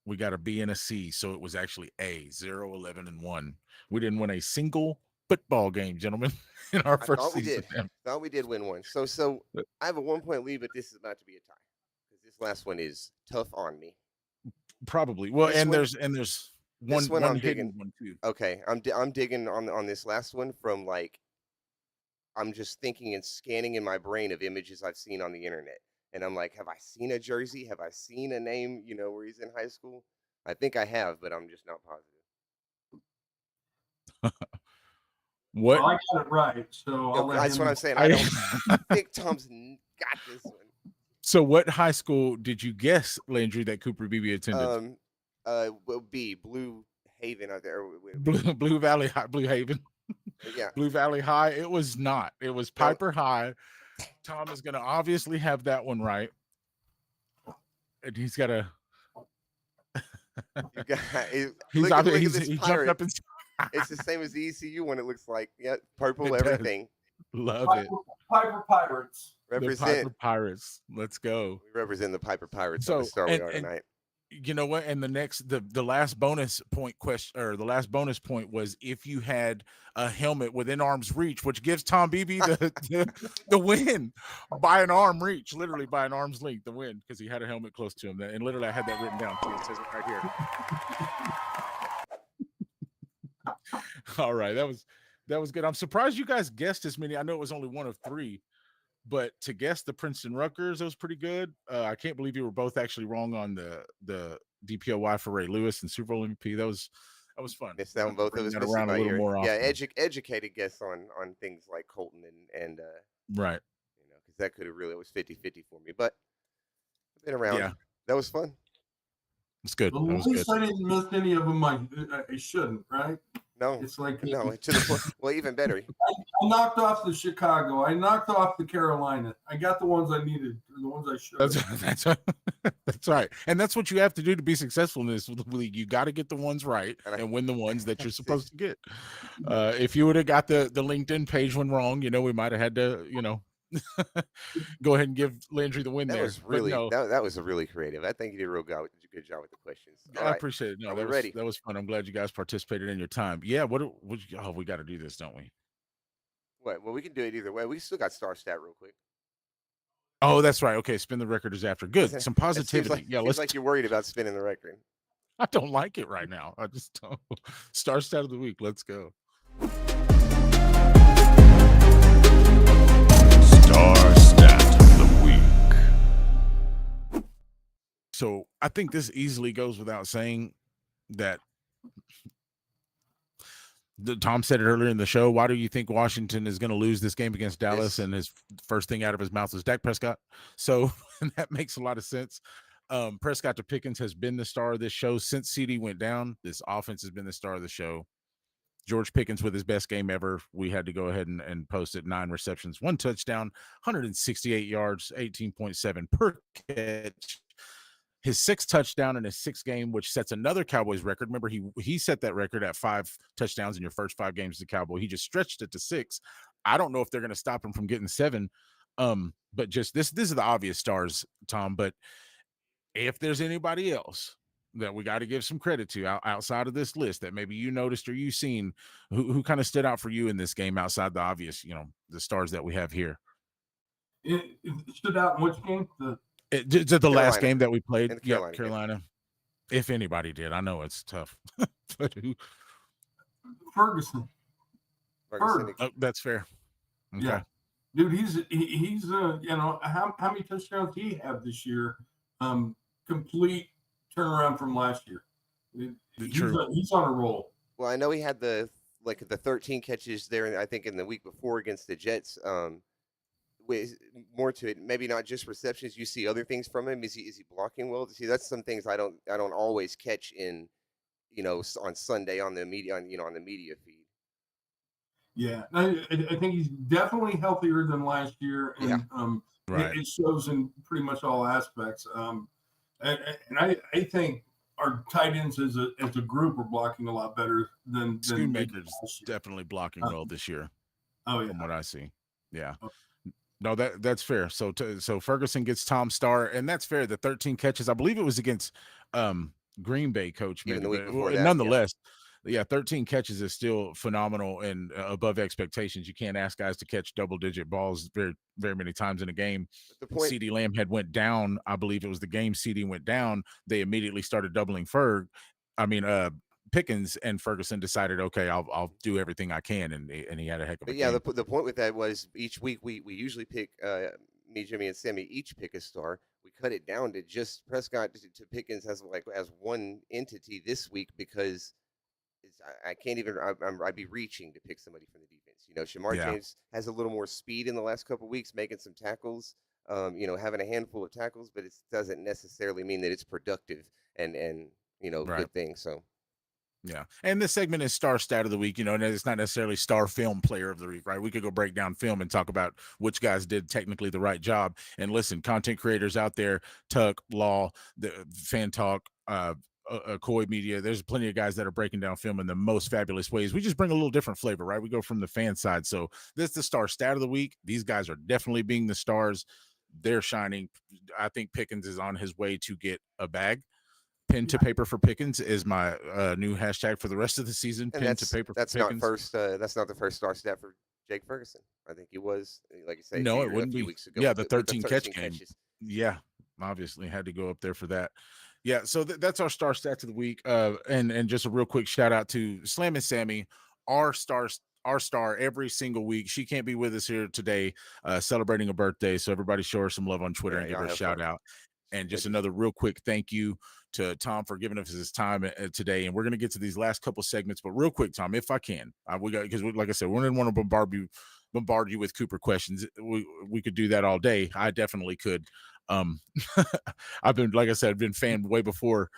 We got a B and a C, so it was actually A, 0, 11, and 1. We didn't win a single football game, gentlemen, in our I first thought we season. did. Thought we did win one. So I have a 1-point lead, but this is about to be a tie because this last one is tough on me. Probably. Well, This and one- there's one one I'm hidden digging. one too. Okay, I'm digging on this last one from like I'm just thinking and scanning in my brain of images I've seen on the internet, and I'm like, have I seen a jersey? Have I seen a name? You know, where he's in high school? I think I have, but I'm just not positive. What? Well, I got it right, so I'll let That's him- what I'm saying. I don't think Tom's got this one. So what high school did you guess, Landry, that Cooper Beebe attended? Well, B, Blue Haven out there. Blue Valley High, Blue Haven. Yeah. Blue Valley High. It was not. It was Piper High. Tom is going to obviously have that one right. And he's got a. He jumped up and It's the same as the ECU one. It looks like purple It does. everything. Love it. Piper Pirates. The Represent. Piper Pirates. Let's go. We represent the Piper Pirates So, on the Star We Are and- tonight. You know what? And the last bonus point question, or the last bonus point was if you had a helmet within arm's reach, which gives Tom Beebe the win by an arm reach, literally by an arm's length, the win, because he had a helmet close to him. And literally, I had that written down too. It says it right here. All right, that was good. I'm surprised you guys guessed as many. I know it was only one of three, but to guess the Princeton Rutgers, that was pretty good. I can't believe you were both actually wrong on the DPOY for Ray Lewis and Super Bowl MVP. That was fun. Missed that one, both of us. That Missed around it a by little year. more Yeah, often. educated guess on things like Colton and Right. you know, because that could have really, it was 50-50 for me. But I've been around. Yeah. That was fun. It's good. Well, That at was least good. I didn't miss any of them. I shouldn't, right? No, It's like no, to the point. Well, even better. I knocked off the Chicago. I knocked off the Carolina. I got the ones I needed, the ones I should. That's right. And that's what you have to do to be successful in this league. You got to get the ones right and win the ones that you're supposed to get. If you would have got the LinkedIn page one wrong, we might have had to, go ahead and give Landry the win That there. was really But no, that was a really creative. I think you did a real good job with the questions. All I right. appreciate it. No, Are that we was ready? that was fun. I'm glad you guys participated in your time. Yeah. We got to do this, don't we? What? Well, we can do it either way. We still got star stat real quick. Oh, that's right. Okay. Spin the record is after. Good. Some It seems positivity. like, Yeah. seems Let's like you're worried about spinning the record. I don't like it right now. I just don't. Star stat of the week. Let's go. Star stat of the week. So I think this easily goes without saying that Tom said it earlier in the show. Why do you think Washington is going to lose this game against Dallas? And his first thing out of his mouth was Dak Prescott. So that makes a lot of sense. Prescott to Pickens has been the star of this show since CD went down. This offense has been the star of the show. George Pickens with his best game ever. We had to go ahead and post it. 9 receptions, 1 touchdown, 168 yards, 18.7 per catch. His 6th touchdown in his 6th game, which sets another Cowboys record. Remember, he set that record at 5 touchdowns in your first 5 games as a Cowboy. He just stretched it to 6. I don't know if they're going to stop him from getting 7. But just this are the obvious stars, Tom. But if there's anybody else that we got to give some credit to outside of this list that maybe you noticed or you seen who kind of stood out for you in this game outside the obvious, the stars that we have here. It stood out in which game? The last game that we played. In the Yeah, Carolina game. Carolina. If anybody did, I know it's tough. But who? Ferguson. Ferguson. Oh, that's fair. Okay. Yeah, dude, he's you know, how many touchdowns he have this year? Complete turnaround from last year. He's on a roll. Well, I know he had the 13 catches there, I think in the week before against the Jets. With more to it, maybe not just receptions. You see other things from him. Is he blocking well? See, that's some things I don't always catch in, you know, on Sunday on the media on the media feed. Yeah, I think he's definitely healthier than last year, and Right. it shows in pretty much all aspects. And I think our tight ends as a group are blocking a lot better than Schoonmaker's definitely blocking well this year. Oh yeah, from what I see. Yeah. No, that's fair. So Ferguson gets Tom Starr, and that's fair. The 13 catches, I believe it was against Green Bay, coach. Even Maybe, the week but before that, nonetheless, yeah, 13 catches is still phenomenal and above expectations. You can't ask guys to catch double-digit balls very, very many times in a game. The point, CeeDee Lamb had went down. I believe it was the game CeeDee went down. They immediately started doubling Pickens, and Ferguson decided, okay, I'll do everything I can, and he had a heck of a game. the point with that was each week we usually pick me, Jimmy, and Sammy each pick a star. We cut it down to just Prescott to Pickens as one entity this week because I can't even I'd be reaching to pick somebody from the defense. You know, Shamar James has a little more speed in the last couple of weeks, making some tackles. You know, having a handful of tackles, but it doesn't necessarily mean that it's productive and good thing. So. Yeah. And this segment is star stat of the week, you know, and it's not necessarily star film player of the week, right? We could go break down film and talk about which guys did technically the right job. And listen, content creators out there, Tuck, Law, the Fan Talk, Koi Media, there's plenty of guys that are breaking down film in the most fabulous ways. We just bring a little different flavor, right? We go from the fan side. So this is the star stat of the week. These guys are definitely being the stars. They're shining. I think Pickens is on his way to get a bag. Pen to paper for Pickens is my new hashtag for the rest of the season. And pen to paper for Pickens. That's not the first star stat for Jake Ferguson. I think he was, like you say, no, it wouldn't be. Weeks ago Yeah, the 13 catch game. Catches. Yeah, obviously had to go up there for that. Yeah, so that's our star stats of the week. And just a real quick shout out to Slam and Sammy, our star every single week. She can't be with us here today, celebrating a birthday. So everybody show her some love on Twitter and give her a shout out. And just another real quick thank you to Tom for giving us his time today. And we're going to get to these last couple segments, but real quick, Tom, if I can, because like I said, we didn't want to bombard you with Cooper questions. We could do that all day. I definitely could. I've been, like I said, I've been fan way before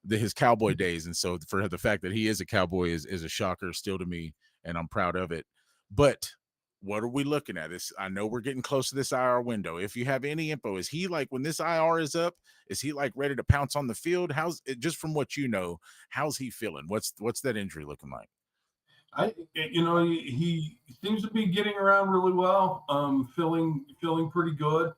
his Cowboy days. And so for the fact that he is a Cowboy is a shocker still to me, and I'm proud of it. But what are we looking at? I know we're getting close to this IR window. If you have any info, is he like, when this IR is up, is he like ready to pounce on the field? How's it, just from what you know, how's he feeling? What's that injury looking like? He seems to be getting around really well. Feeling pretty good.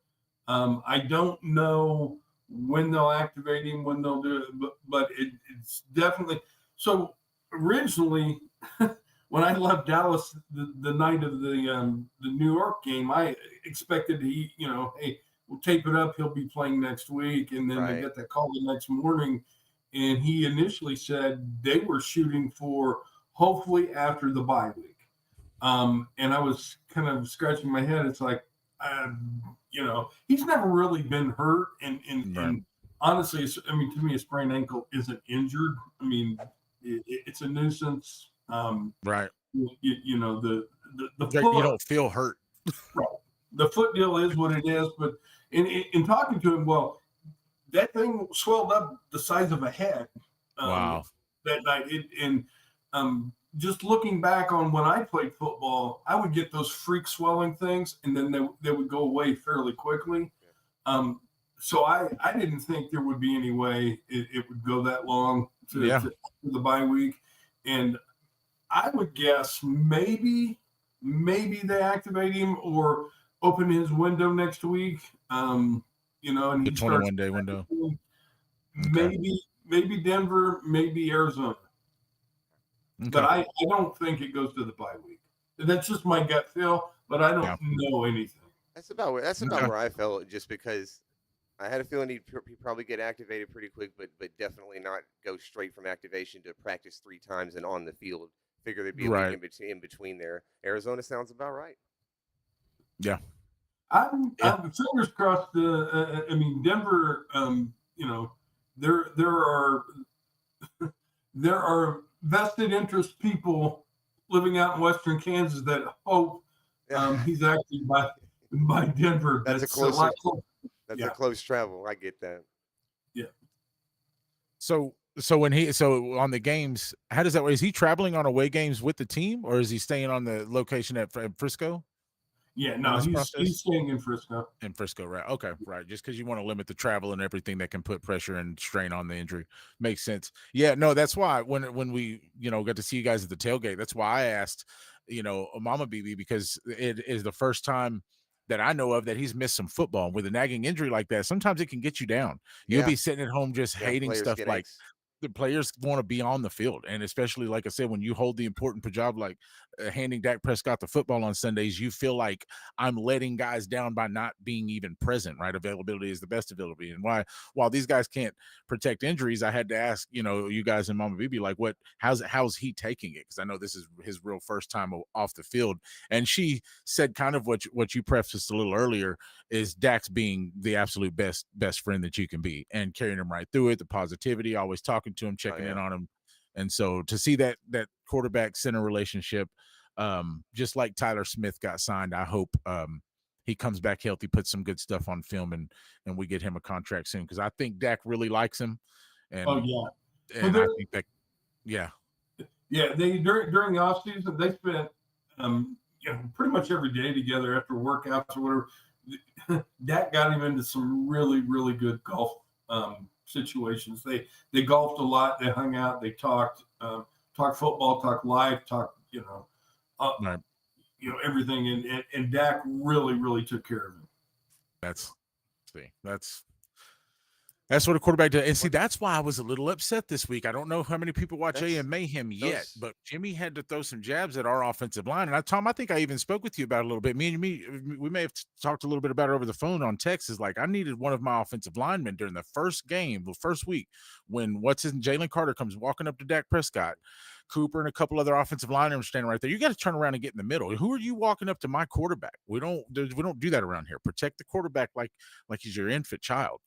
I don't know when they'll activate him, when they'll do it, but it's definitely so. Originally, when I left Dallas the night of the New York game, I expected hey, we'll tape it up. He'll be playing next week, and then they get that call the next morning, and he initially said they were shooting for hopefully after the bye week. And I was kind of scratching my head. It's like, he's never really been hurt, and honestly, to me, a sprained ankle isn't injured. I mean, it's a nuisance. Right. The foot, you don't feel hurt. Right. The foot deal is what it is, but in talking to him, well, that thing swelled up the size of a head. Wow. That night, just looking back on when I played football, I would get those freak swelling things, and then they would go away fairly quickly. So I didn't think there would be any way it would go that long to the bye week. And I would guess maybe they activate him or open his window next week. And the 21-day window. Maybe Denver, maybe Arizona. Okay. But I don't think it goes to the bye week. That's just my gut feel, but I don't know anything. That's about where I felt, just because I had a feeling he'd probably get activated pretty quick, but definitely not go straight from activation to practice 3 times and on the field. Figure there'd be a week Right. in between there. Arizona sounds about right. Yeah. I'm fingers crossed. I mean, Denver. You know, there are vested interest people living out in Western Kansas that hope he's actually by Denver. That's a lot closer. That's a close travel. I get that. Yeah. So on the games, how does that work? Is he traveling on away games with the team, or is he staying on the location at Frisco? Yeah, no, he's staying in Frisco. In Frisco, right? Okay, right. Just because you want to limit the travel and everything that can put pressure and strain on the injury, makes sense. Yeah, no, that's why when we got to see you guys at the tailgate, that's why I asked Mama Beebe, because it is the first time that I know of that he's missed some football. With a nagging injury like that, sometimes it can get you down. You'll be sitting at home just hating stuff like the players want to be on the field. And especially, like I said, when you hold the important job like handing Dak Prescott the football on Sundays, you feel like I'm letting guys down by not being even present, right? Availability is the best availability. And while these guys can't protect injuries, I had to ask, you guys and Mama Beebe, like, how's he taking it? Because I know this is his real first time off the field. And she said kind of what you prefaced a little earlier is Dak's being the absolute best friend that you can be and carrying him right through it, the positivity, always talking to him, checking in on him. And so to see that quarterback center relationship, just like Tyler Smith got signed, I hope he comes back healthy, puts some good stuff on film, and we get him a contract soon, because I think Dak really likes him. And, and I think that, yeah, they during the offseason they spent pretty much every day together after workouts or whatever. Dak got him into some really, really good golf situations. They golfed a lot. They hung out. They talked football, talked life, talked everything. And Dak really, really took care of him. That's what a quarterback does. And see, that's why I was a little upset this week. I don't know how many people watch AM Mayhem yet, but Jimmy had to throw some jabs at our offensive line. And Tom, I think I even spoke with you about it a little bit. We may have talked a little bit about it over the phone on text. Is like, I needed one of my offensive linemen during the first week, when Jalen Carter comes walking up to Dak Prescott, Cooper and a couple other offensive linemen are standing right there. You got to turn around and get in the middle. Who are you walking up to my quarterback? We don't do that around here. Protect the quarterback like he's your infant child.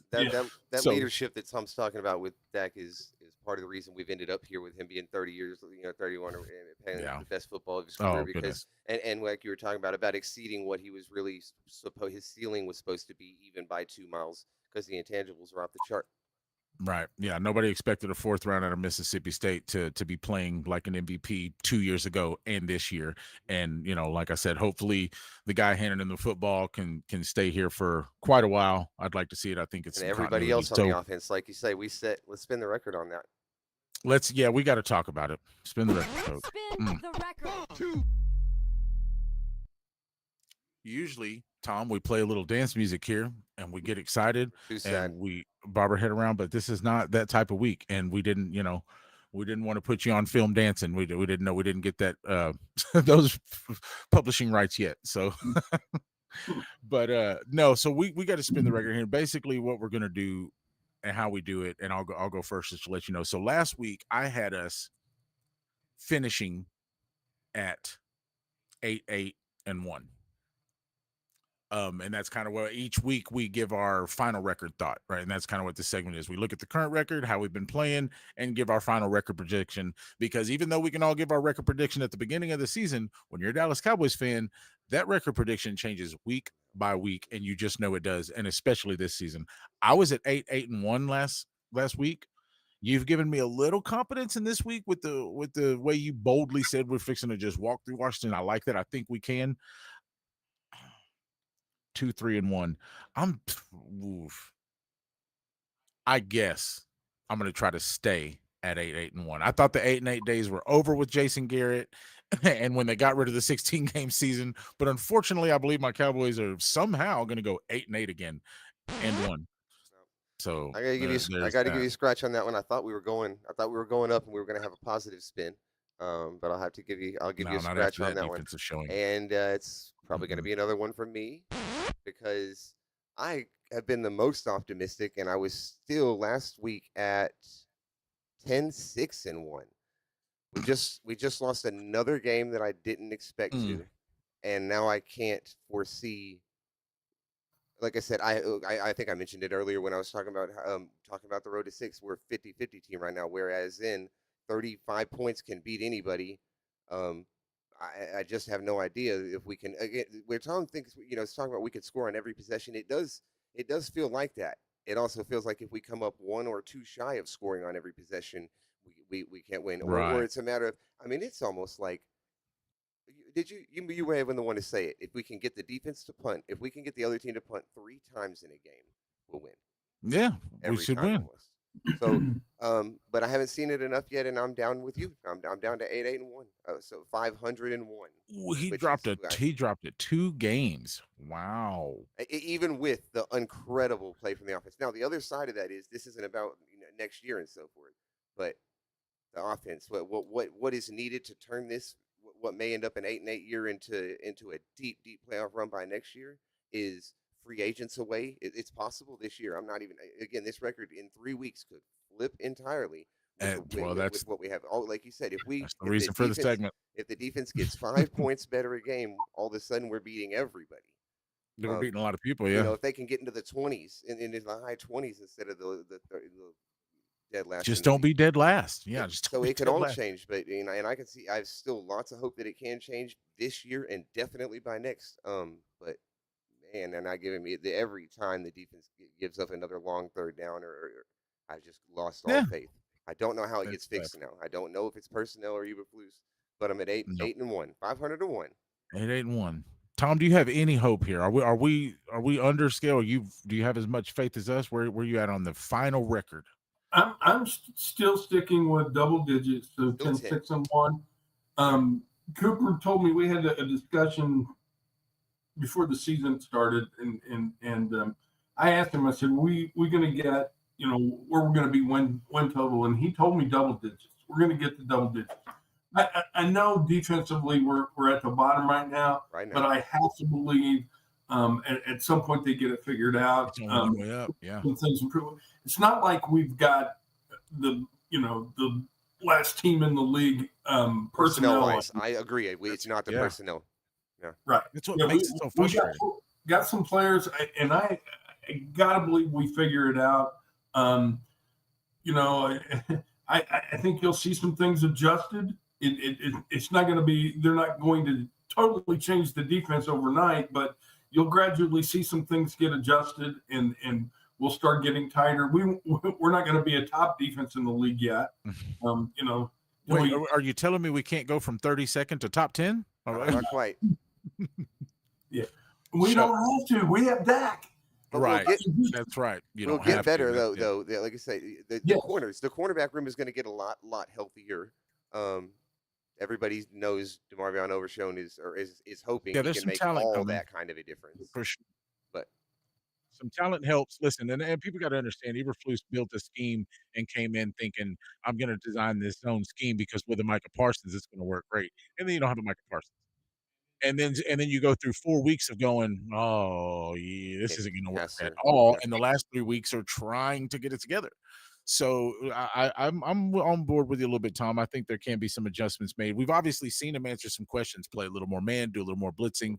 That leadership that Tom's talking about with Dak is part of the reason we've ended up here with him being 30 years, 31, and playing the best football of his career. Because and like you were talking about exceeding what he was really his ceiling was supposed to be, even by 2 miles, because the intangibles are off the chart. Right. Yeah. Nobody expected a 4th round out of Mississippi State to be playing like an MVP 2 years ago and this year. And, like I said, hopefully the guy handing him the football can stay here for quite a while. I'd like to see it. I think it's, and everybody else on the offense, like you say, let's spin the record on that. We got to talk about it. Spin the record. The record. Usually, Tom, we play a little dance music here and we get excited and we bob our head around, but this is not that type of week. And we didn't want to put you on film dancing. We didn't know we didn't get that those publishing rights yet. So, but no, so we got to spin the record here. Basically, what we're gonna do and how we do it, and I'll go first just to let you know. So last week I had us finishing at 8-8-1. And that's kind of what each week we give our final record thought, right? And that's kind of what this segment is. We look at the current record, how we've been playing, and give our final record prediction. Because even though we can all give our record prediction at the beginning of the season, when you're a Dallas Cowboys fan, that record prediction changes week by week, and you just know it does. And especially this season, I was at 8-8-1 last week. You've given me a little confidence in this week with the way you boldly said we're fixing to just walk through Washington. I like that. I think we can. 2-3-1. I guess I'm going to try to stay at 8-8-1. I thought the 8-8 days were over with Jason Garrett and when they got rid of the 16-game season, but unfortunately, I believe my Cowboys are somehow going to go 8-8 again and 1. So I gotta give you a scratch on that one. I thought we were going up and we were going to have a positive spin. But I'll give you a scratch on that one. And it's probably going to be another one from me, because I have been the most optimistic, and I was still last week at 10-6-1. We just lost another game that I didn't expect to, and now I can't foresee. Like I said, I think I mentioned it earlier when I was talking about the road to 6. We're a 50-50 team right now, whereas in 35 points can beat anybody. I just have no idea if we can. Again, where Tom thinks, it's talking about we could score on every possession. It does feel like that. It also feels like if we come up 1 or 2 shy of scoring on every possession, we can't win. Or it's a matter of, I mean, it's almost like, you were even the one to say it. If we can get the defense to punt, if we can get the other team to punt 3 times in a game, we'll win. Yeah, Every we should time win. almost. So, but I haven't seen it enough yet, and I'm down with you. I'm down to 8-1, so 501. Ooh, he dropped it 2 games. Wow. Even with the incredible play from the offense. Now, the other side of that is this isn't about next year and so forth, but the offense. What is needed to turn this, what may end up an 8-8 year into a deep playoff run by next year, is free agents away. It's possible this year. I'm not even, again, this record in 3 weeks could flip entirely with what we have. Like you said, that's the reason for the segment. If the defense gets 5 points better a game, all of a sudden we're beating everybody. We're beating a lot of people, yeah. If they can get into the 20s, into the high 20s instead of the dead last. Just don't be dead last. Yeah. So it can all change, but and I can see, I have still lots of hope that it can change this year and definitely by next. But man, they're not giving me every time the defense gives up another long third down, or I've just lost all faith. I don't know how it gets fixed now. I don't know if it's personnel or Eberflus, but I'm at 8-1, 501. 8-1. Tom, do you have any hope here? Are we under scale? Do you have as much faith as us? Where you at on the final record? I'm still sticking with double digits, so 10-6-1. Cooper told me, we had a discussion before the season started, and I asked him, I said, we going to get, where we're going to be win total, and he told me double digits. We're going to get the double digits. I know defensively we're at the bottom right now, but I have to believe at some point they get it figured out. Way up, yeah. Things improve. It's not like we've got the last team in the league personnel. I agree. It's not the personnel. Yeah. Right. That's what makes it so frustrating. Got some players, and I gotta believe we figure it out. I think you'll see some things adjusted. It's not going to be, they're not going to totally change the defense overnight, but you'll gradually see some things get adjusted, and we'll start getting tighter. We're not going to be a top defense in the league yet. Wait, are you telling me we can't go from 32nd to top 10? Not quite. Yeah, we don't have to. We have Dak. Right, that's right. We'll get better though. Like I say, the corners, the cornerback room is going to get a lot healthier. Everybody knows DeMarvion Overshown is hoping he can make all that kind of a difference. For sure. But some talent helps. Listen, and people got to understand, Eberflus built a scheme and came in thinking, I'm going to design this zone scheme because with a Micah Parsons, it's going to work great. And then you don't have a Micah Parsons. And then you go through 4 weeks of going, oh, yeah, this isn't going to work at all. And the last 3 weeks are trying to get it together. So I'm on board with you a little bit, Tom. I think there can be some adjustments made. We've obviously seen him answer some questions, play a little more man, do a little more blitzing.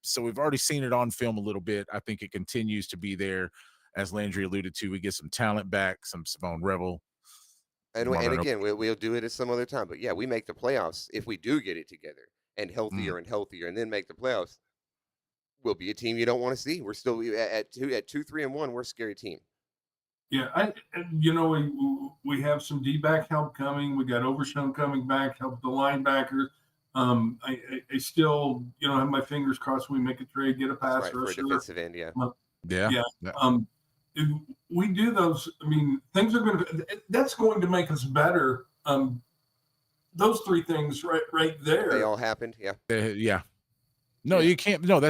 So we've already seen it on film a little bit. I think it continues to be there. As Landry alluded to, we get some talent back, some Savon Revel. And again, we'll do it at some other time. But yeah, we make the playoffs if we do get it together and healthier and healthier, and then make the playoffs. We'll be a team you don't want to see. We're still at 2-3-1. We're a scary team. Yeah, we have some D-back help coming. We got Overshown coming back, help the linebackers. I still, have my fingers crossed we make a trade, get a pass for a defensive end. Yeah. If we do those, things are that's going to make us better. Those 3 things right there. They all happened. Yeah. Yeah. No, you can't. No,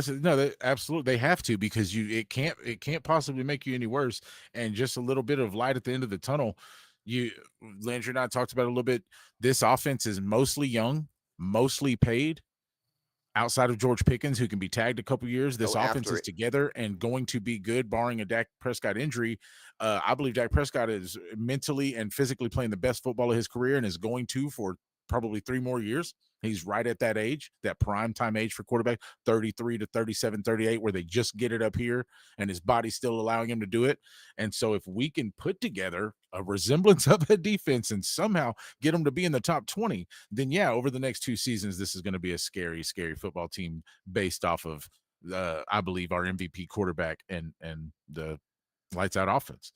absolutely. They have to, because it can't possibly make you any worse. And just a little bit of light at the end of the tunnel. Landry and I talked about it a little bit. This offense is mostly young, mostly paid. outside of George Pickens, who can be tagged a couple years, this offense is it. together and going to be good, barring a Dak Prescott injury. I believe Dak Prescott is mentally and physically playing the best football of his career and is going to for probably 3 more years. He's right at that age, that prime time age for quarterback, 33 to 37, 38, where they just get it up here and his body's still allowing him to do it. And so if we can put together a resemblance of a defense and somehow get them to be in the top 20, then yeah, over the next 2 seasons, this is going to be a scary, scary football team based off of, I believe, our MVP quarterback and the lights out offense.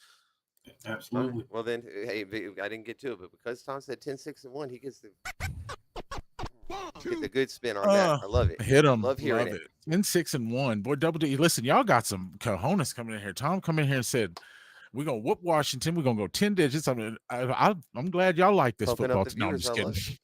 Absolutely. Well, then, hey, I didn't get to it, but because Tom said 10-6-1, he gets the good spin on that. I love it. Hit him. Love hearing Love it. 10-6-1. Boy, Double D. Listen, y'all got some cojones coming in here. Tom come in here and said, we're going to whoop Washington. We're going to go 10 digits. I mean, I'm glad y'all like this Pumping football up the team. No, I'm viewers, just I love kidding.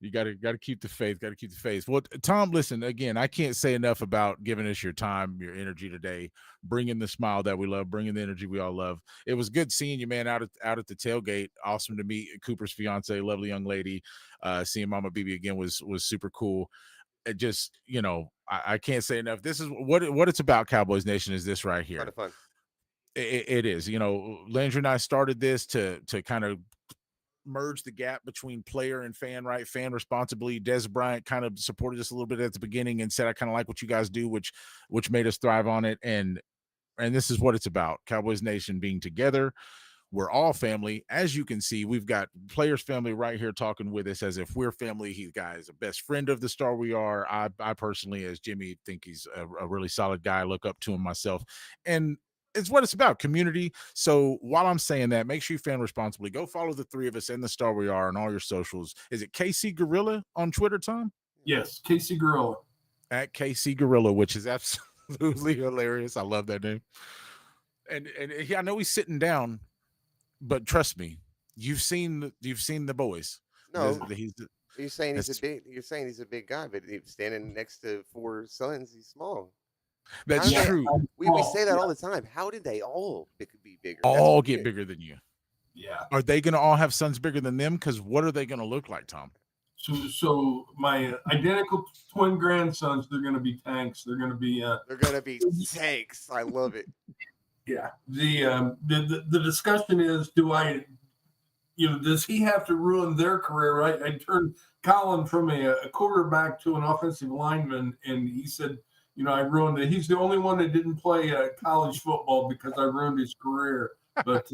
You got to keep the faith. Got to keep the faith. Well, Tom, listen, again, I can't say enough about giving us your time, your energy today, bringing the smile that we love, bringing the energy we all love. It was good seeing you, man, out at the tailgate. Awesome to meet Cooper's fiance, lovely young lady. Seeing Mama Beebe again was super cool. It just, I can't say enough. This is what it's about. Cowboys Nation is this right here. Kind of fun. It is. Landry and I started this to kind of merge the gap between player and fan, right? Fan responsibly. Des Bryant kind of supported us a little bit at the beginning and said, I kind of like what you guys do, which made us thrive on it. And this is what it's about. Cowboys Nation being together. We're all family. As you can see, we've got Players family right here talking with us as if we're family. He's guys a best friend of the Star We Are. I personally, as Jimmy, think he's a really solid guy. I look up to him myself. And it's what it's about, community. So while I'm saying that, make sure you fan responsibly. Go follow the 3 of us and the Star We Are on all your socials. Is it KC Gorilla on Twitter, Tom? Yes, KC Gorilla. At KC Gorilla, which is absolutely hilarious. I love that name. And I know he's sitting down, but trust me, you've seen the boys. No, you're saying he's a big guy, but standing next to 4 sons, he's small. That's true. We say that all the time. How did they all be bigger? All get bigger than you. Yeah. Are they going to all have sons bigger than them? Because what are they going to look like, Tom? So my identical twin grandsons, they're going to be tanks. They're going to be tanks. I love it. Yeah. The discussion is, does he have to ruin their career? Right. I turned Colin from a quarterback to an offensive lineman, and he said, I ruined it. He's the only one that didn't play college football because I ruined his career. But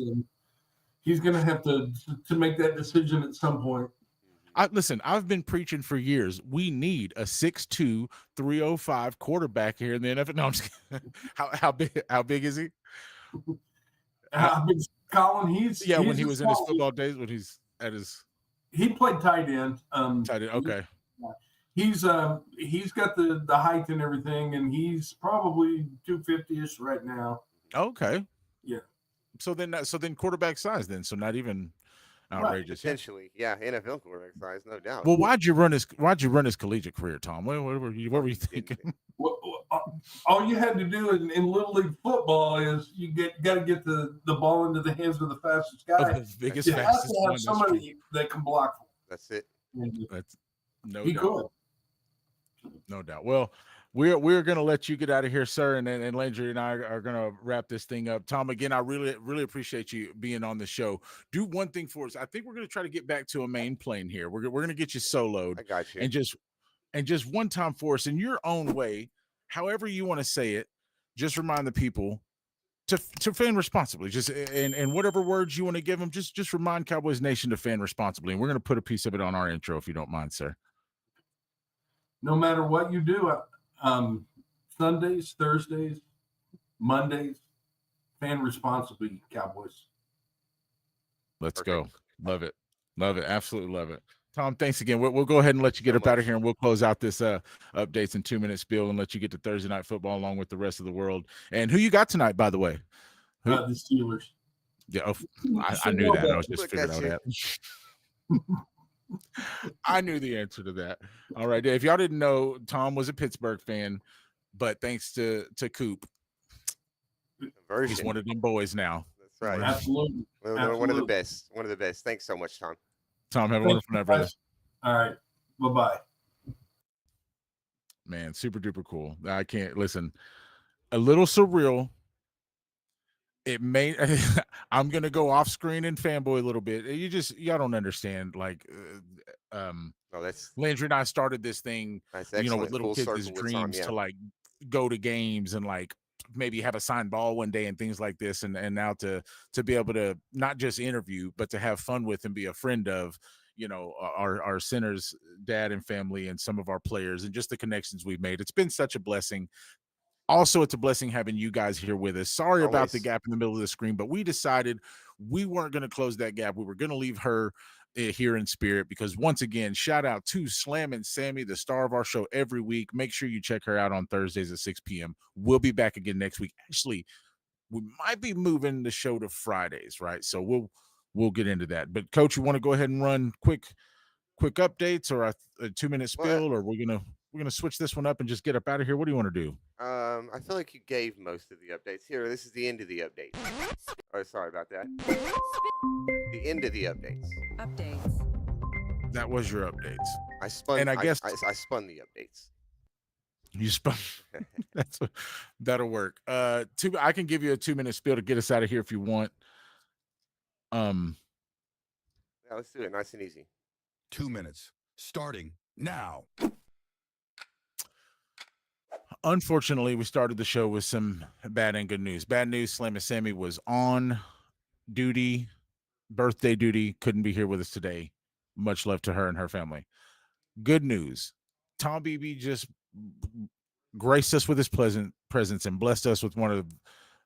he's going to have to make that decision at some point. Listen, I've been preaching for years. We need a 6'2", 305 quarterback here in the NFL. No, I'm just kidding. How big is he? How big is Colin? He's when he was in his football days, when he's at his. He played tight end. Tight end. Okay. He's got the height and everything, and he's probably 250-ish right now. Okay. Yeah. So then quarterback size then. So not even outrageous. Right. Essentially, yeah, NFL quarterback size, no doubt. Well, why'd you run his collegiate career, Tom? What were you thinking? Well, all you had to do in Little League football is you got to get the ball into the hands of the fastest guy. The biggest, you fastest have to have somebody that can block him. That's it. That's no He doubt. could. No doubt. Well, we're going to let you get out of here, sir, and Landry and I are going to wrap this thing up. Tom, again, I really, really appreciate you being on the show. Do one thing for us. I think we're going to try to get back to a main plane here. We're going to get you soloed. I got you. And just one time for us in your own way, however you want to say it, just remind the people to fan responsibly. Just in whatever words you want to give them, just remind Cowboys Nation to fan responsibly. And we're going to put a piece of it on our intro if you don't mind, sir. No matter what you do, Sundays, Thursdays, Mondays, fan responsibly, Cowboys. Let's go. Love it. Love it. Absolutely love it. Tom, thanks again. We'll go ahead and let you get up out of here, and we'll close out this updates and 2-minute spiel and let you get to Thursday Night Football along with the rest of the world. And who you got tonight, by the way? The Steelers. Yeah, I knew that. I was just figuring out that. I knew the answer to that. All right. If y'all didn't know, Tom was a Pittsburgh fan, but thanks to Coop, he's one of them boys now. That's right. Absolutely. One of the best. One of the best. Thanks so much, Tom. Tom, have a wonderful night, brother. All right. Bye-bye. man. Super duper cool. I can't listen. A little surreal. It may I'm gonna go off screen and fanboy a little bit. Y'all don't understand. Like Oh, that's Landry and I started this thing, excellent. with little Full kids' circle with Tom, dreams yeah. to like go to games and like maybe have a signed ball one day and things like this. And now to be able to not just interview, but to have fun with and be a friend of, our center's dad and family and some of our players and just the connections we've made. It's been such a blessing. Also, it's a blessing having you guys here with us. Sorry about the Always. gap in the middle of the screen, but we decided we weren't going to close that gap. We were going to leave her here in spirit because, once again, shout out to Slam and Sammy, the star of our show every week. Make sure you check her out on Thursdays at 6 p.m. We'll be back again next week. Actually, we might be moving the show to Fridays, right? So we'll get into that. But, Coach, you want to go ahead and run quick updates or a 2-minute spill, or we're gonna switch this one up and just get up out of here? What do you want to do? I feel like you gave most of the updates. Here, this is the end of the update. Oh, sorry about that. The end of the updates. That was your updates. I spun. And I guess I spun the updates. You spun. That'll work. I can give you a 2-minute spiel to get us out of here if you want. Yeah, let's do it. Nice and easy. 2 minutes, starting now. Unfortunately, we started the show with some bad and good news. Bad news, Slam and Sammy was on duty, birthday duty, couldn't be here with us today. Much love to her and her family. Good news, Tom Beebe just graced us with his pleasant presence and blessed us with one of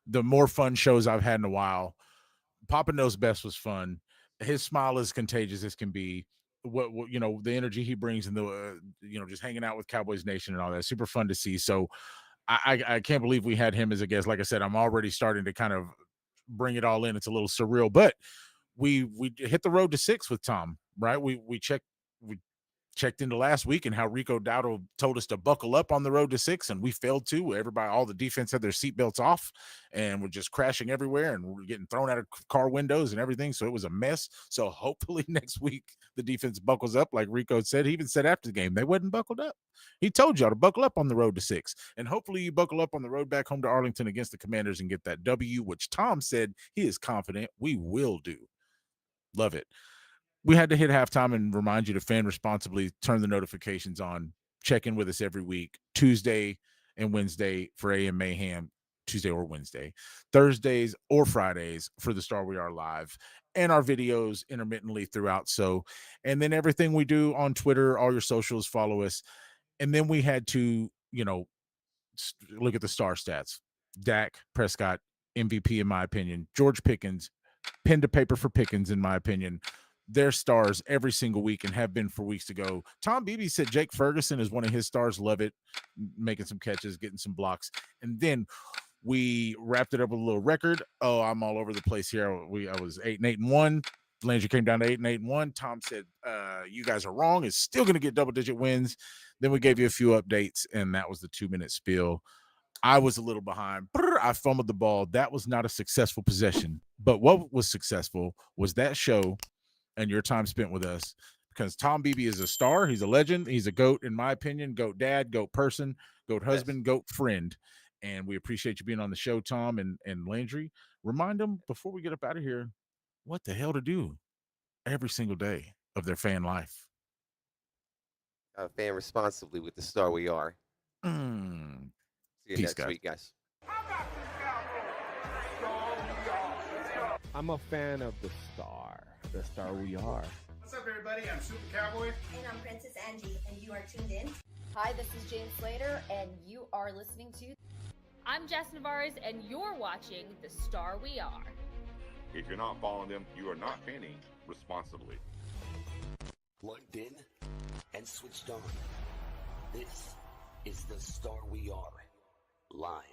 the more fun shows I've had in a while. Papa Knows Best was fun. His smile is contagious as can be. What the energy he brings and the just hanging out with Cowboys Nation and all that, super fun to see. So I can't believe we had him as a guest. Like I said, I'm already starting to kind of bring it all in. It's a little surreal, but we hit the road to 6 with Tom, right? We checked into last week and how Rico Dowdle told us to buckle up on the road to 6, and we failed to. All the defense had their seatbelts off and we're just crashing everywhere and we're getting thrown out of car windows and everything. So it was a mess. So hopefully next week the defense buckles up, like Rico said. He even said after the game they wasn't buckled up. He told y'all to buckle up on the road to 6, and hopefully you buckle up on the road back home to Arlington against the Commanders and get that W, which Tom said he is confident we will do. Love it. We had to hit halftime and remind you to fan responsibly, turn the notifications on, check in with us every week, Tuesday and Wednesday for AM Mayhem, Tuesday or Wednesday, Thursdays or Fridays for the Star We Are Live, and our videos intermittently throughout. So, and then everything we do on Twitter, all your socials, follow us. And then we had to, look at the star stats. Dak Prescott, MVP in my opinion. George Pickens, pen to paper for Pickens in my opinion. They're stars every single week and have been for weeks to go. Tom Beebe said Jake Ferguson is one of his stars. Love it. Making some catches, getting some blocks. And then we wrapped it up with a little record. Oh, I'm all over the place here. I was 8-8-1. Landry came down to 8-8-1. Tom said, you guys are wrong. It's still going to get double-digit wins. Then we gave you a few updates, and that was the 2-minute spiel. I was a little behind. I fumbled the ball. That was not a successful possession. But what was successful was that show and your time spent with us, because Tom Beebe is a star. He's a legend. He's a GOAT, in my opinion. GOAT dad, GOAT person, GOAT husband, GOAT friend. And we appreciate you being on the show, Tom and Landry. Remind them before we get up out of here what the hell to do every single day of their fan life. Fan responsibly with the Star We Are. See you Peace, next week, guys. I'm a fan of the Star. The Star We Are. What's up, everybody? I'm Super Cowboy. And I'm Princess Angie, and you are tuned in. Hi, this is James Slater, and you are listening to. I'm Jess Navarez, and you're watching The Star We Are. If you're not following them, you are not fanning responsibly. Plugged in and switched on. This is the Star We Are live.